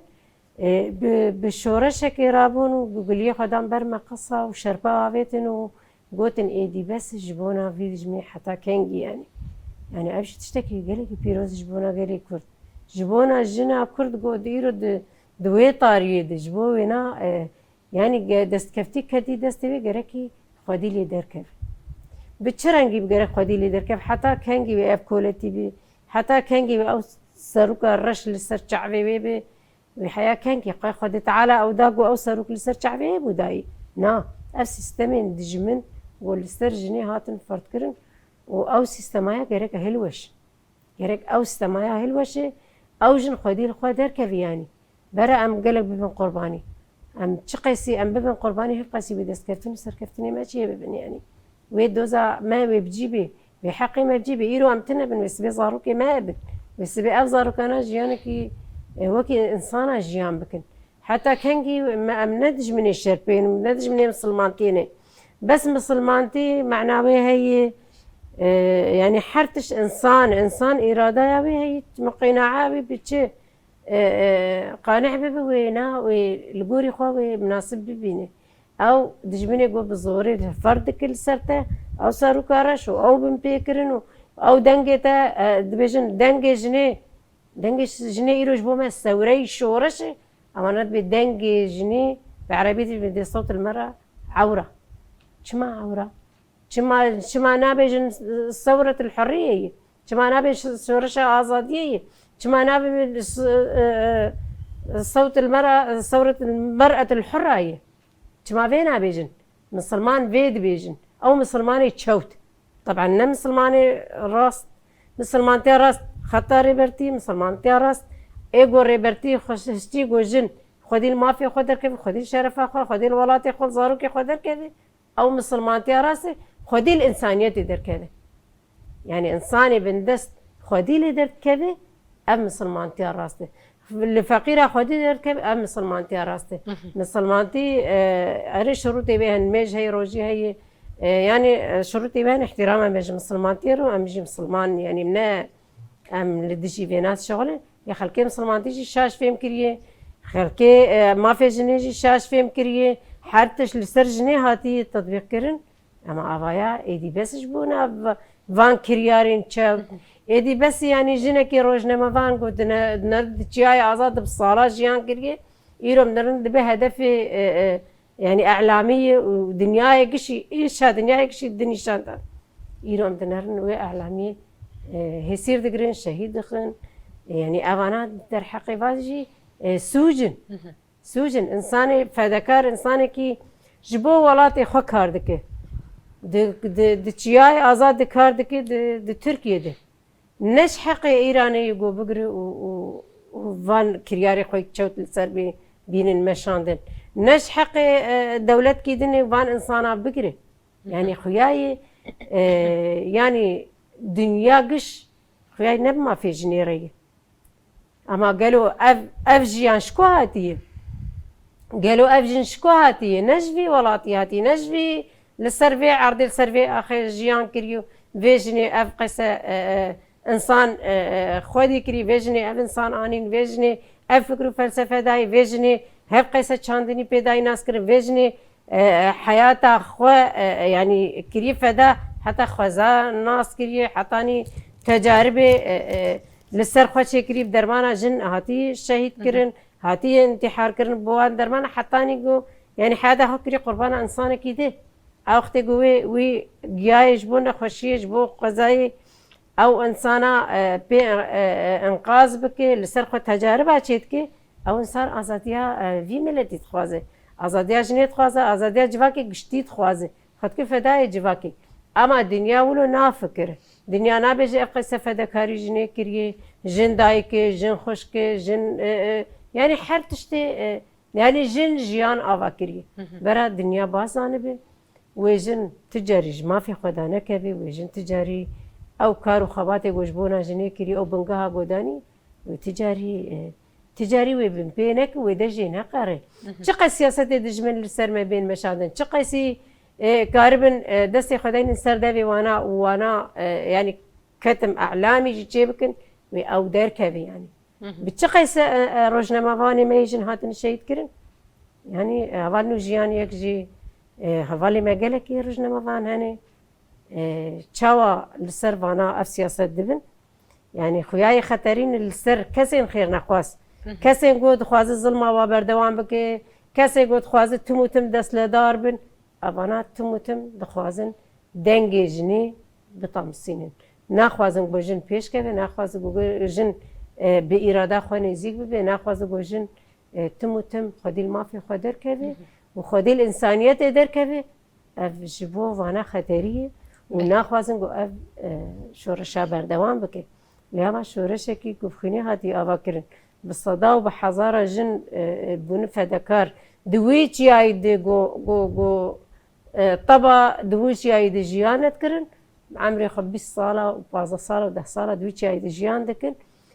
بشورشة كرابون وبقولي خدام برما قصة وشربا عبيتن وقوتن ايدي بس جبونا في جميع حتى كنجي يعني عبش تشتكي قالك بيروز جبونا قالي كرد جبونا جنا كرد قو ديرو دوي طاريه جبونا يعني دست كفتي كدي دست بي قالكي خدي لي دركب بتشرنجي بقالك خدي لي دركب حتى كنجي بأب كولتي بي حتى كنجي او سروكا الرش لسر شعبي بي وحياة كانكي قاي خدي تعالى او داقو او ساروك لسر شعبي بوداي نا اف سيستمين دجمن والسر جني هاتن فرد كرن و او سيستمايا غيرك هلوش غيرك او سيستمايا هلوش او جن خدي الخوا دركبي يعني برا ام قلق ببن قرباني ام تشقيسي ام ببن قرباني هي قاسي بدست كرتني سر كرتني ما شي ببن يعني ويد دوزا ما بجيبي بحقي ما بجيبي يرو ام تنبن بس بزاروكي ما ابن بس بأفزاروك انا جيانكي وكي إنسانة جيان بكن حتى كنجي ما ندج من الشربين ندج من مسلمانتين بس مسلمانتي معناه هي يعني حرتش إنسان إرادة يبي هي مقنعة بتشي قانع بوينا والجوري خوي مناسب ببينه أو دجمني جو بزوري الفرد كل سرته أو صاروا كارش أو بنبيكرنو أو دنجته دبيجن دنجي جنيه دنج جنيه يروج بوما سوري شورشة أمانات بدنج جنيه بعربيتي بدي صوت المرأة عورة شما عورة شما نابجن ثورة الحرية شما نابج شورشة آزادية شما نابج صوت المرأة ثورة المرأة الحرية شما فين نابجن مسلمان فيد بيجن أو مسلماني تشوت طبعا نا مسلماني راست مسلمانتي راست خطا ريبرتي مسلمان تيارست ايغو ريبرتي خوشتي جن خدي المافيا خدر كيف خدي الشرف اخر خدي الولاتي خد زاروكي خدر كذا او مسلمان تيارست خدي الانسانيه در كذا يعني انساني بندست خدي لي در كذا ام مسلمان تيارست الفقيره خدي در كذا ام مسلمان تيارست مسلمانتي اري شروطي بهن ميج هي روجي هي يعني شروطي بهن احتراما بين مسلمان تيرو ام جي مسلمان يعني من ام لدشي في ناس شغله يا خلكي مسلمان تيجي شاش فيهم كريه خلكي ما في جنيجي شاش فيهم كريه حرتش لسر جني هاتي تطبيق كرن اما افايا ايدي بس جبونا فان كريارين تشاو ايدي بس يعني جنكي روجنا ما فان قلت نرد تشاي ازاد بالصاله جيان كريه يروم نرد بهدف يعني اعلاميه ودنياي قشي ايش هذا دنياي قشي الدنيا شانتا يروم نرن وي اعلاميه هيصير دقرين شهيد دخن يعني أبانات در حقيقة سوجن إنساني فذكر إنساني كي جبو ولاتي خو كاردك د تشياي آزاد دكاردك د تركيا ده نش حقي إيراني يقو بقري وفان كرياري خوي تشوت السر بين المشاندن نش حق دولت كيدني وان إنسانا بقري يعني خوياي يعني دنيا قش خوياي نبما في جنيرية أما قالوا أف جيان شكو هاتيه قالوا أف جن شكو هاتيه نجفي ولاتي هاتي نجفي للسرفي عرض السرفي أخي جيان كريو فيجني أف قصة إنسان خودي كري فيجني أف إنسان آنين فيجني أف فكر فلسفة داي فيجني هف قصة چاندني بيداي ناس كرن فيجني حياة خو يعني كري فدا حتى خوزا ناس كري حتاني تجارب لسر خوش كري بدرمانا جن هاتي شهيد كرن هاتي انتحار كرن بوان درمانا حتاني جو يعني حياة خو كري قربان إنسان كده أوقت جوي وي جايش بون خوشيش بو قزاي أو إنسانا بي إنقاذ بك لسر خو تجارب عشيتك أو إنسان آزادية في ملتي تخوازه آزادية جنيت خوازه آزادية جواكي قشتيت خوازه خد كيف فداي جواكي أما الدنيا ولو نافكر دنيا نابجي قصة فداكاري جني كريه جن دايكي جن خوشكي جن يعني حر تشتي يعني جن جيان آوا كريه برا دنيا بازانه بي ويجن تجاري ما في خدا نكبي ويجن تجاري أو كارو خباتي وجبونا جني كري أو بنقها قداني وتجاري تجاري وبين بينك ودجي نقاري شقا سياسة دجمن لسر ما بين مشاهدن شقا سي كاربن دستي خدين سر دافي وانا يعني كتم اعلامي جيبكن او دار كافي يعني بتشقيس روجنا مافاني ما يجن هاتن الشيء كرن يعني هفالنو جيان يكجي هفالي ما قالك روجنا مافان هني تشاوا لسر وانا اف سياسة دبن يعني خوياي خطرين السر كسين خير نخواس كسين قد خواز الظلمة وبردوان بكي كسين قد خواز تموتم دست لدار بن أبانا تموتم دخوازن دنگي جني بطمسينن ناخوازن بوجن پیش كبه ناخوازن بوجن بإرادة خو نزيق ببه ناخوازن بوجن تموتم خودي المافي خودر كبه وخودي الإنسانيت در كبه اف جبو وانا خطريه وناخوازن قو اف شورشا بردوان بكي لهما شورشا كي كفخيني هاتي آوا كرن بالصدا وبحزارة جن بون فدكار دويتي ايدي جو طبعا دويتي ايدي جيانت كرن عمري خو 20 سالة و 15 سالة و 10 سالة دويتي ايدي جيان دكن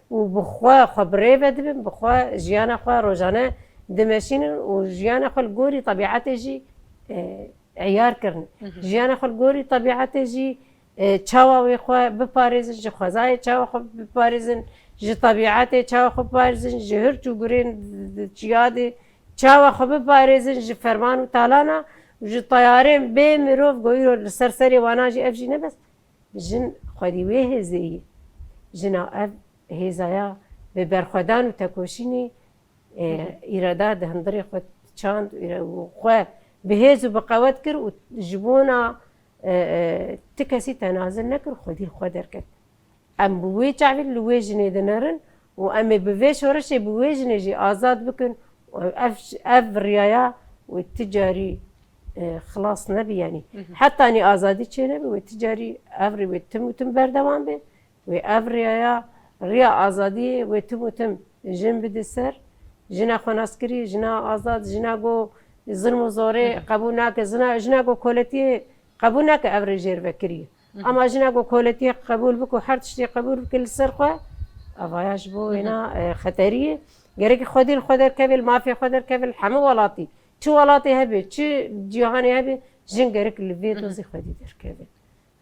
وبخوا خبري بدبن بخوا جيانا خوا روجانا دمشين وجيانا خو الجوري طبيعته جي عيار كرن جيانا خو الجوري طبيعته جي چاوا وی خو بپاريزن جي خوازاي چاوا خو بپاريزن جي طبيعته چاوا خو بپاريزن جي هر چوغرين چيادي چاوا خو بپاريزن جي فرمان و تالانا جي طيارين بي مروف گويرو لسرسري وانا جي اف جي نبس جن خودي وي هزي جنا اف هزايا ببرخدان و تكوشيني إرادات دهندري خو چاند و خو بهز و بقوت كر و جبونا تكسي تنازل نكر خدي الخدر كت ام بوي تعمل لوي جني دنرن وام بفيش ورشي بوي جني جي آزاد بكن اف ريايا والتجاري خلاص نبي يعني حتى اني آزادي چه نبي والتجاري افري وتم بردوان بي واف ريايا ريا آزادي وتم جن بدسر جنا خناسكري جنا آزاد جنا جو ظلم وزوري قبول ناك جنا جو كولتي قبول ناك أفري جير بكري أما جنا جو كولتي قبول بكو حرتشتي قبول بكل سرقة أفاياش بو هنا خطرية جريك خدي الخدر كبل ما في خدر كبل حمو ولاتي شو ولاتي هبي شو جيهاني هبي جن جريك اللي فيتو زي خدي در كبل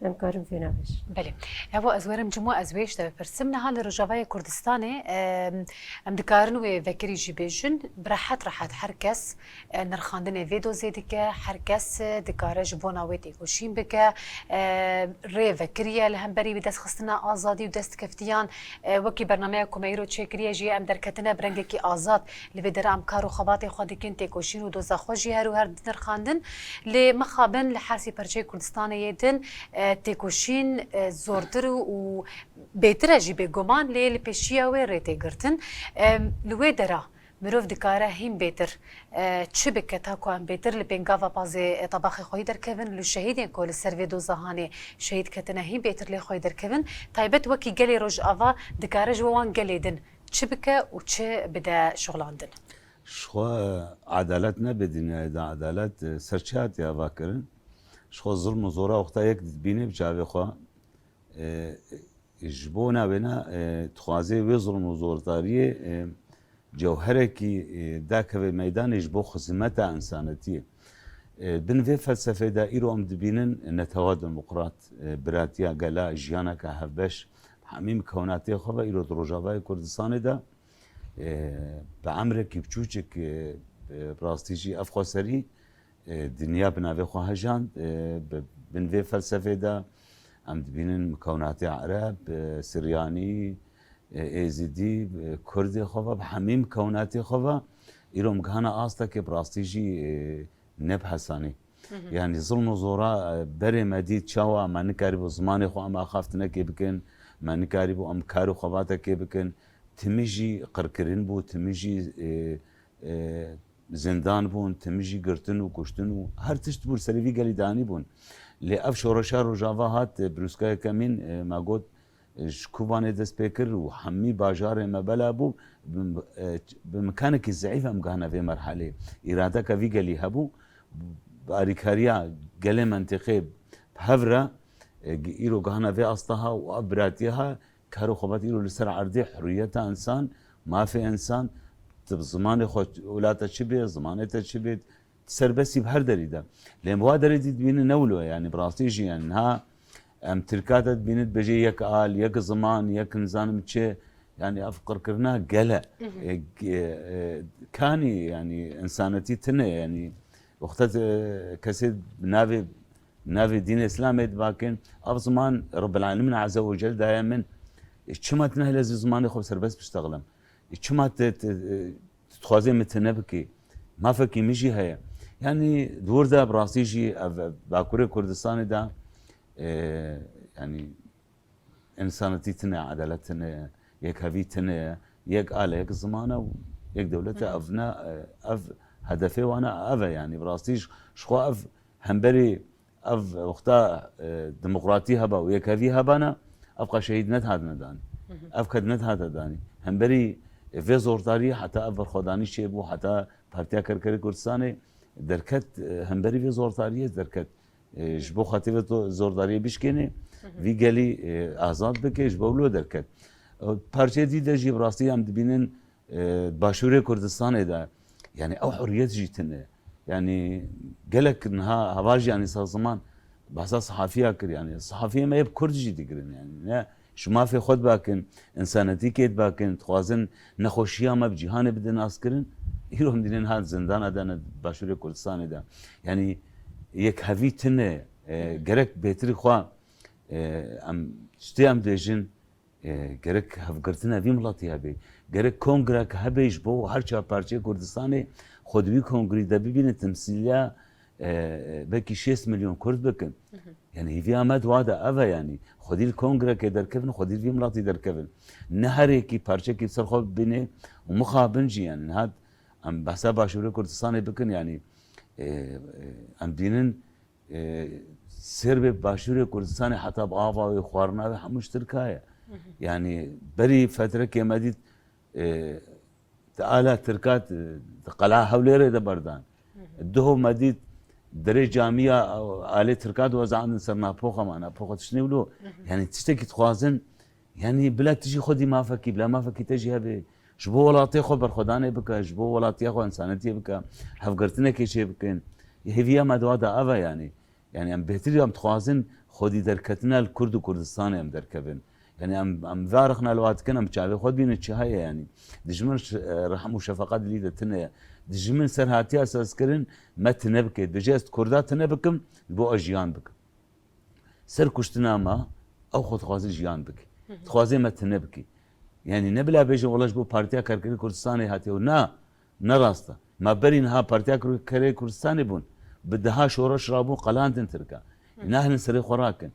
ام كارم فينا بش بله هو ازوارم جمو ازويش ده برسمنا هال رجاوي كردستاني ام دكارن و فكري جيبيجن براحت راحت هركس نرخاندن فيديو زيدك هركس دكارج بونا ويتي وشين بك ري فكريه لهمبري بدس خصنا ازادي ودست كفتيان وكي برنامج كوميرو تشكريه جي ام دركتنا برنگكي ازاد لبدر ام كارو خباتي خودي كنت كوشين ودوزا خوجي هرو هر نرخاندن لمخابن لحرسي برجي كردستاني يدن تکوشین زوردر و بهتره جی به گمان لیل پیشیا و ریته گرتن لوی درا مروف دکاره هم بهتر چه بکتا کو هم بهتر لپنگاوا بازی طبخ خوی در کون لو شهیدین کول سروی دو زهانه شهید کتنه هم بهتر لی خوی در کون تایبت وکی گلی روج آوا دکاره جوان گلیدن چه بکه و چه بده شغلاندن شخو عدالت نبدین دا عدالت سرچات یا واکرن شخو ظلم و زورا وقتا یک بینه بجاوه خوا جبونا بنا تخوازي وي ظلم و زورتاریه جوهره کی دا که میدان جبو خزمتا انسانتیه بن في فلسفه دا ايرو ام دبينن نتواد ديمقراط براتيا قلا جيانا كهبش حميم كوناتي خبا ايرو دروجاوي كردستان دا بعمرك بچوچك براستيجي افخوسري دنيا بناوي خواهجان بن في فلسفه دا ام دبينن مكوناتي عرب سرياني ايزيدي كردي خبا بحميم كوناتي خبا ايرو مكهانا استا كي براستيجي نبحثاني يعني ظلم وزورا بري مديد شوا ما نكاربو زماني خو اما خافتنا كي بكن ما نكاربو ام كارو خواتا كي بكن تمجي قركرين بو تمجي زندان بون تمجي قرتن وكشتن هر تشت بور سلفي قالي داني بون لأف شورشا رجافا هات بروسكايا كمين ما قلت شكوباني دست بيكر وحمي باجار ما بلا بو بمكانك الزعيفة مقانا في مرحلة إرادة كفي قالي هبو باريكاريا قالي منطقي بهفرة إيرو قانا في أصلها وأبراتيها كارو خبات إيرو لسر عردي حريتها إنسان ما في إنسان زماني خو ولاتا تشبه زماني تشبه سربسي بهر دريدا لأن بوا دريدي بين نولو يعني براستيجي يعني ها ام تركاتت بينت بجي يك آل يك زمان يك نزان متشي يعني افكر كرنا قلا كاني يعني انسانتي تنه يعني وقتت كسيد نافي دين الاسلام باكن اف زمان رب العالمين عز وجل دائما شما تنهل زمان خو سربس بشتغلم شما تخوازي متنبكي ما فكي مشي هيا يعني دور دا براسيجي باكوري كردستان دا يعني انسانتي تنا عدالتنا يك هفيتنا يك آله يك زمانه يك دولته افنا اف هدفي وانا افا يعني براستيش شخو اف همبري اف وقتا ديمقراطي هبا ويك هفي هبانا ابقى شهيد نت هذا نداني اف كد نت هذا داني همبري في زورتاري حتى اف خداني شيبو حتى بارتيا كركري كردستاني دركت همبري في زورتاري دركت جبو خاطر زورداری بشکنه وی گلی آزاد بکه جبو لو درکت پارچه دیده جی براستی هم دبینن باشوره کردستان ده يعني او حريات جيتنا يعني قالك انها هواجي يعني صار زمان بحث صحفيه كر يعني الصحفيه ما يبكرد جي تقرن يعني شو ما في خد باكن انسانتي كيت باكن تخوازن نخوشيا ما بجهان بدنا اسكرن يروم دينن هذا زندان ادنا باشوره كردستان ده يعني يك هفيتنا قالك بيتري خوا ام شتي ام ديجن قالك هفقرتنا في ملاتي هبي قالك كونغرا كهبيش بو هرچا پارچه كردستاني خودوي كونغري ده ببينه تمثيليه بكي 6 مليون كرد بكن يعني في امد وادا افا يعني خودي الكونغرا كدركفن خودي في ملاتي دركفن نهري كي پارچه كي سر خو بينه ومخابنجي يعني هاد ام بحساب باشوره كردستاني بكن يعني ام دينن سرب باشوره كردستاني حتى بآفا وخوارنا همش تركايا يعني بري فتره كي مديت تعالى تركات قلعه حوليره ده بردان الدهو مديت دري جامعه آلة تركات وزعن سرنا فوقه معنا فوقه تشنيولو يعني تشتكي تخوازن يعني بلا تجي خدي ما فكي بلا ما فكي تجي هبي جبو ولاتي خو برخدانه بك جبو ولاتي خو انسانتي بك حفقرتنا كي شي بكن هي ما دوادا افا يعني ام بهتري ام تخوازن خدي دركتنا الكرد وكردستان ام دركبن يعني ام فارخنا الوقت كنا متشابه خد بين الشهايه يعني دجمن رحم وشفقات اللي دتنا دجمن سرهاتي اساس كرن ما تنبكت بجاست كردات تنبكم بو اجيان بك سر كشتنا ما او خد خوازي جيان بك خوازي ما تنبكي يعني نبلا بيجي والله بو بارتيا كركري كردستاني هاتي نا نراستا ما برين ها بارتيا كركري كردستاني بون بدها شورش رابو قلاندن تركا نحن سري خوراكن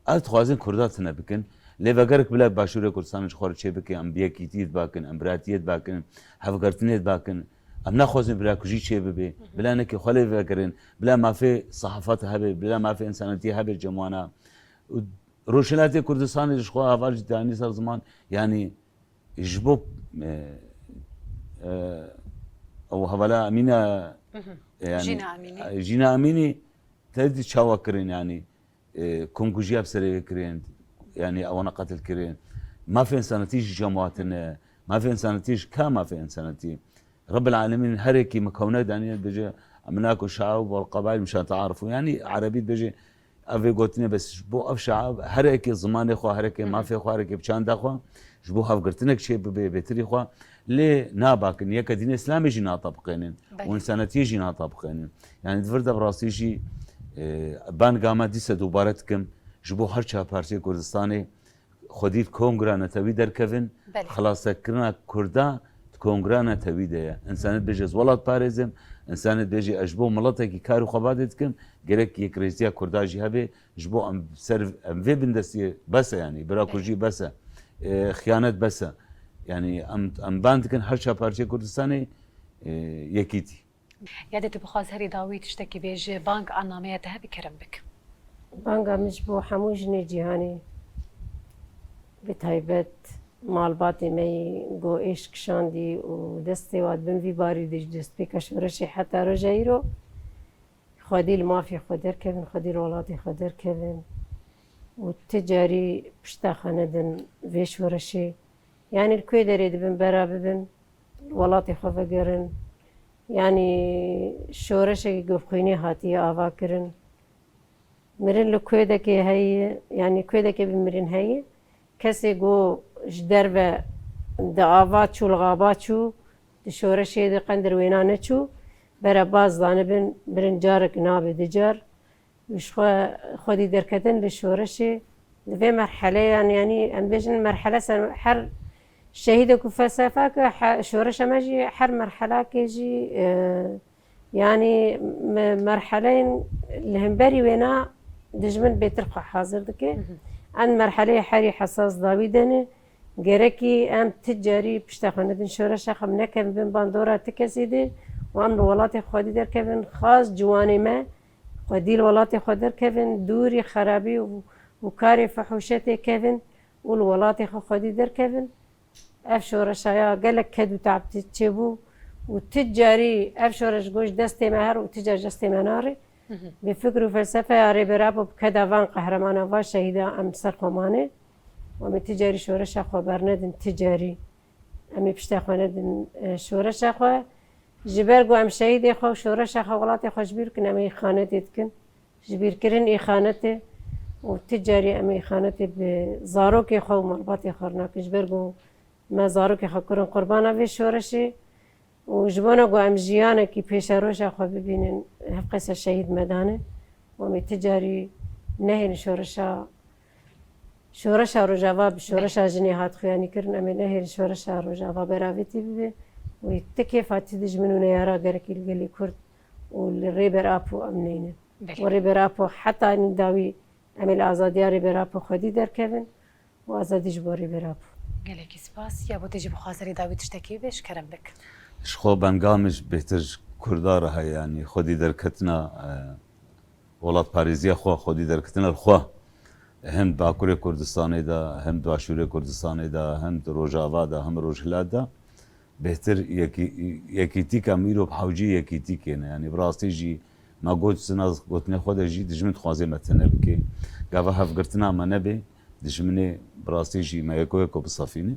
اتخوازين كردات تنبكن لفقرك بلا باشوره كردستان خور چه بك ام بيكيتيت باكن ام براتيت باكن هفقرتنيت باكن ام ناخوزن بلا كجي چه ببي بلا نك خلي فكرن بلا ما في صحافات هبه بلا ما في انسانيتي هبه جموانا روشناتي كردستان خو اول داني صار زمان يعني يجبو او هبلا امينه يعني جينا اميني تدي تشاوا كرين يعني كونكوجيا بسري كرين يعني او انا قتل كرين ما في انسان تيجي جماعتنا ما في انسان تيجي كما في انسان تيجي رب العالمين هركي مكونات يعني بيجي مناكو شعب والقبائل مشان تعرفوا يعني عربي بيجي افي قلتني بس بو اف شعب هركي زمان اخو هركي ما في اخو هركي بشان دخوا جبو هاف قلتنك شيء بتري اخو ليه نابك ان يك دين اسلامي جينا طبقين وانسان تيجي نا طبقين يعني تفرد براسي شيء بان قامت ديسه دوبارتكم جبو هرچا بارتي كردستاني خودید کنگره نتوی در کفن خلاص کردن کردا کنگره نتوی ده انسانیت بجز ولاد پارزم انسانیت بجی اجبو ملته کی کارو خبادت کم گرک یک رئیسیا کردا جهبه جبو ام سر ام وی بندستی بس يعني برا کرجی بس خیانت بس يعني ام باند کن هر چه پارچه کردستانی یکیتی یادت بخواز هری داوی تشتکی بیج بانک آنامه ته بکرم بک بانگا مجبو حموج نجیهانی بتایبت مالباتی می گو عشق شاندی و دستی واد بن وی باری دیج دست پیکش ورشی حتی رجایی رو خودی المافی خودر کردن خودی رولاتی خودر کردن و تجاری پشتا خاندن ویش ورشی يعني الكوي داري دبن برا ببن ولاتی خواه گرن يعني شورشی گفخینی هاتی آوا کرن مرن لكوي دکی هی يعني كوي دکی بمرن هی کسی گو جدر و دعوات شو الغابات شو دشورشی دی قندر وینانه شو برا باز دانه بن برن جارك نابه دجار وش خودي دركتن لشورشي في مرحلة يعني أم بيجن مرحلة حر شهيدك وفلسفاك شورش ماجي حر مرحلة كيجي يعني مرحلين الهمبري وينا دجمن بيترقى حاضر دكي عن مرحلة حري حساس داويدني جركي أم تجاري بشتغلنا دين شورش خم نكم بين باندورا تكسيدي وأم الولات خودي در كفن خاص جواني ما خودي الولات خودر كفن دوري خرابي وكاري فحوشتي كفن والولات خودي در كفن اف شورشايا قالك كدو تعبتي تشبو وتجاري اف شورش جوش دستي مهر وتجار دستي مناري بفكر وفلسفة يا ريبرابو بكدا فان قهرمانا فا شهيدا ام سرخماني ومن تجاري شورشا خو برندن تجاري امي بشتاخوندن شورشا خو جبرگو ام شهيدي خو شورشا خو ولاتي خو جبير كن امي خانتي تكن جبير كرن اي خانتي وتجاري امي خانتي بزاروكي خو مرباطي خرناك جبرگو ما زاروكي خو كرن قربانا في شورشي وجبونا قو ام جيانا كي بيش روشا خو ببينن هفقس الشهيد مدانه ومي تجاري نهين شورشا رجاوا بشورشا جنيهات خياني كرن امي نهين شورشا رجاوا برافتي ببي ويتكي فاتي دجمنو نيارا غركي القلي كرد والريبر ابو امنين والريبر ابو حتى نداوي امي الازاديه ريبر ابو خدي در كيفن وازادي جبو ريبر ابو قالك سباس يا بو تجي بخاطري داوي تشتكي بيش كرم بك شخو بنقامش بهتر كردارها يعني خدي دركتنا ولاد باريزيا خدي دركتنا الخوا هم باكوري كردستاني دا هم باشوري كردستاني دا هم روجاوا دا هم روجهلا دا بهتر یکیتی که میرو بحوجی یکیتی کنه یعنی براستی جی ما قلت سناز قلت نخوده جی دجمن خوازی متنه بکی قاوه هف قرتنا ما نبی دجمنه براستی جی ما یکو یکو بصافینه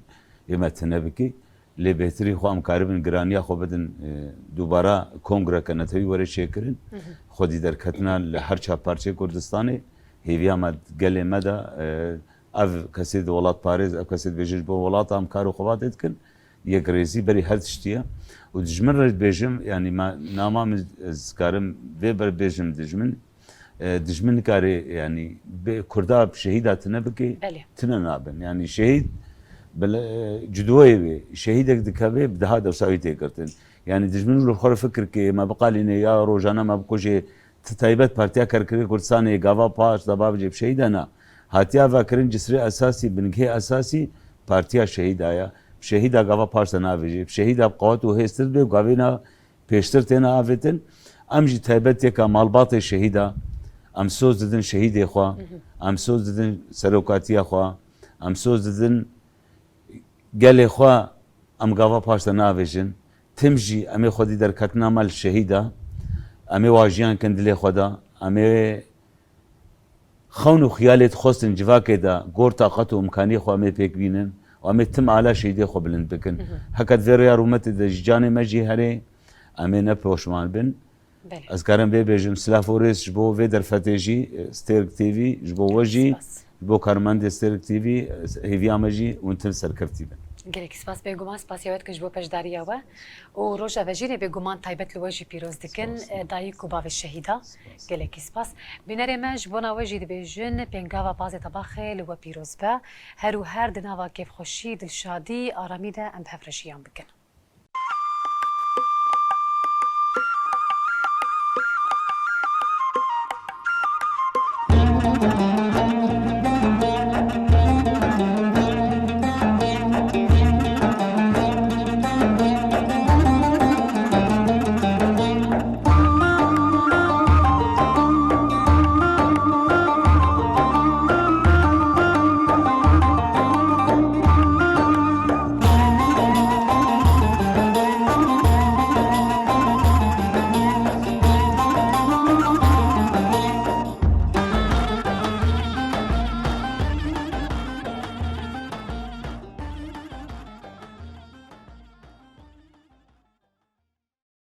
یه متنه بکی لی بهتری خو امکاربن گرانیا خو بدن دوباره کنگره کنتوی وره شکرن خودی در کتنا لهر چه پارچه کردستانه هیویا مد گله مده اف کسید ولات پاریز اف کسید بیجش با ولات امکارو خواتت کن یک رئیسی بری هر تشتیه و دجمن رد بیجم یعنی ما نامم زکارم و بر بیجم دجمن کاری یعنی به کرداب شهیدات نبکی تنه نابن یعنی شهید بل جدوی به شهید دکبه به ده دوسایتی کردن یعنی دجمن رو خور فکر که ما بقالی نه یا روزانه ما بکوچه تایبت پارتیا کرکری کردستان گاوا پاش دباب جب شهید نه هاتیا و کرن جسر اساسی بنگه اساسی پارتیا شهید آیا شهید آگاوا پارس ناویجی شهید آب قوت و هستر به گاوینا پیشتر تینا آفتن امجی تایبت یک مالبات شهیدا ام سوز دادن شهید خوا ام سوز دادن سروکاتی خوا ام سوز دادن گل خوا ام گاوا پارس ناویجن تمجي أمي خودي دركتنا مال الشهيدة أمي واجيان كندلي خدا أمي خونو خيالت خوستن جوا كده غور طاقته وإمكانية خو أمي بيك بينن وأمي تم على شهيدة خو بلند بكن هكذا فيريا رومت دجاني مجي هري أمي نبوشمان بن بله أذكرن بيجم سلافوريس جبو في درفتيجي ستيرك تي في جبو وجي جبو كارماند ستيرك تي في هيفي أمجي وانتم سركفتي بن گەلێکی سپاس بێگومان سپاسیاوێت کەش بۆ پەشداریەوە و ڕۆژە بەژینێ بێگومان تایبەت لە وەژی پیرۆز دکن دایک و باوێ شەهیدا گەلێکی سپاس بینەرێمەش بۆ ناوەژی دەبێژن پێنگاوە بازێ تەباخێ لەوە پیرۆز بە هەر و هەر دناوا کێفخۆشی دلشادی ئارامیدا ئەم هەفرەشیان بکەن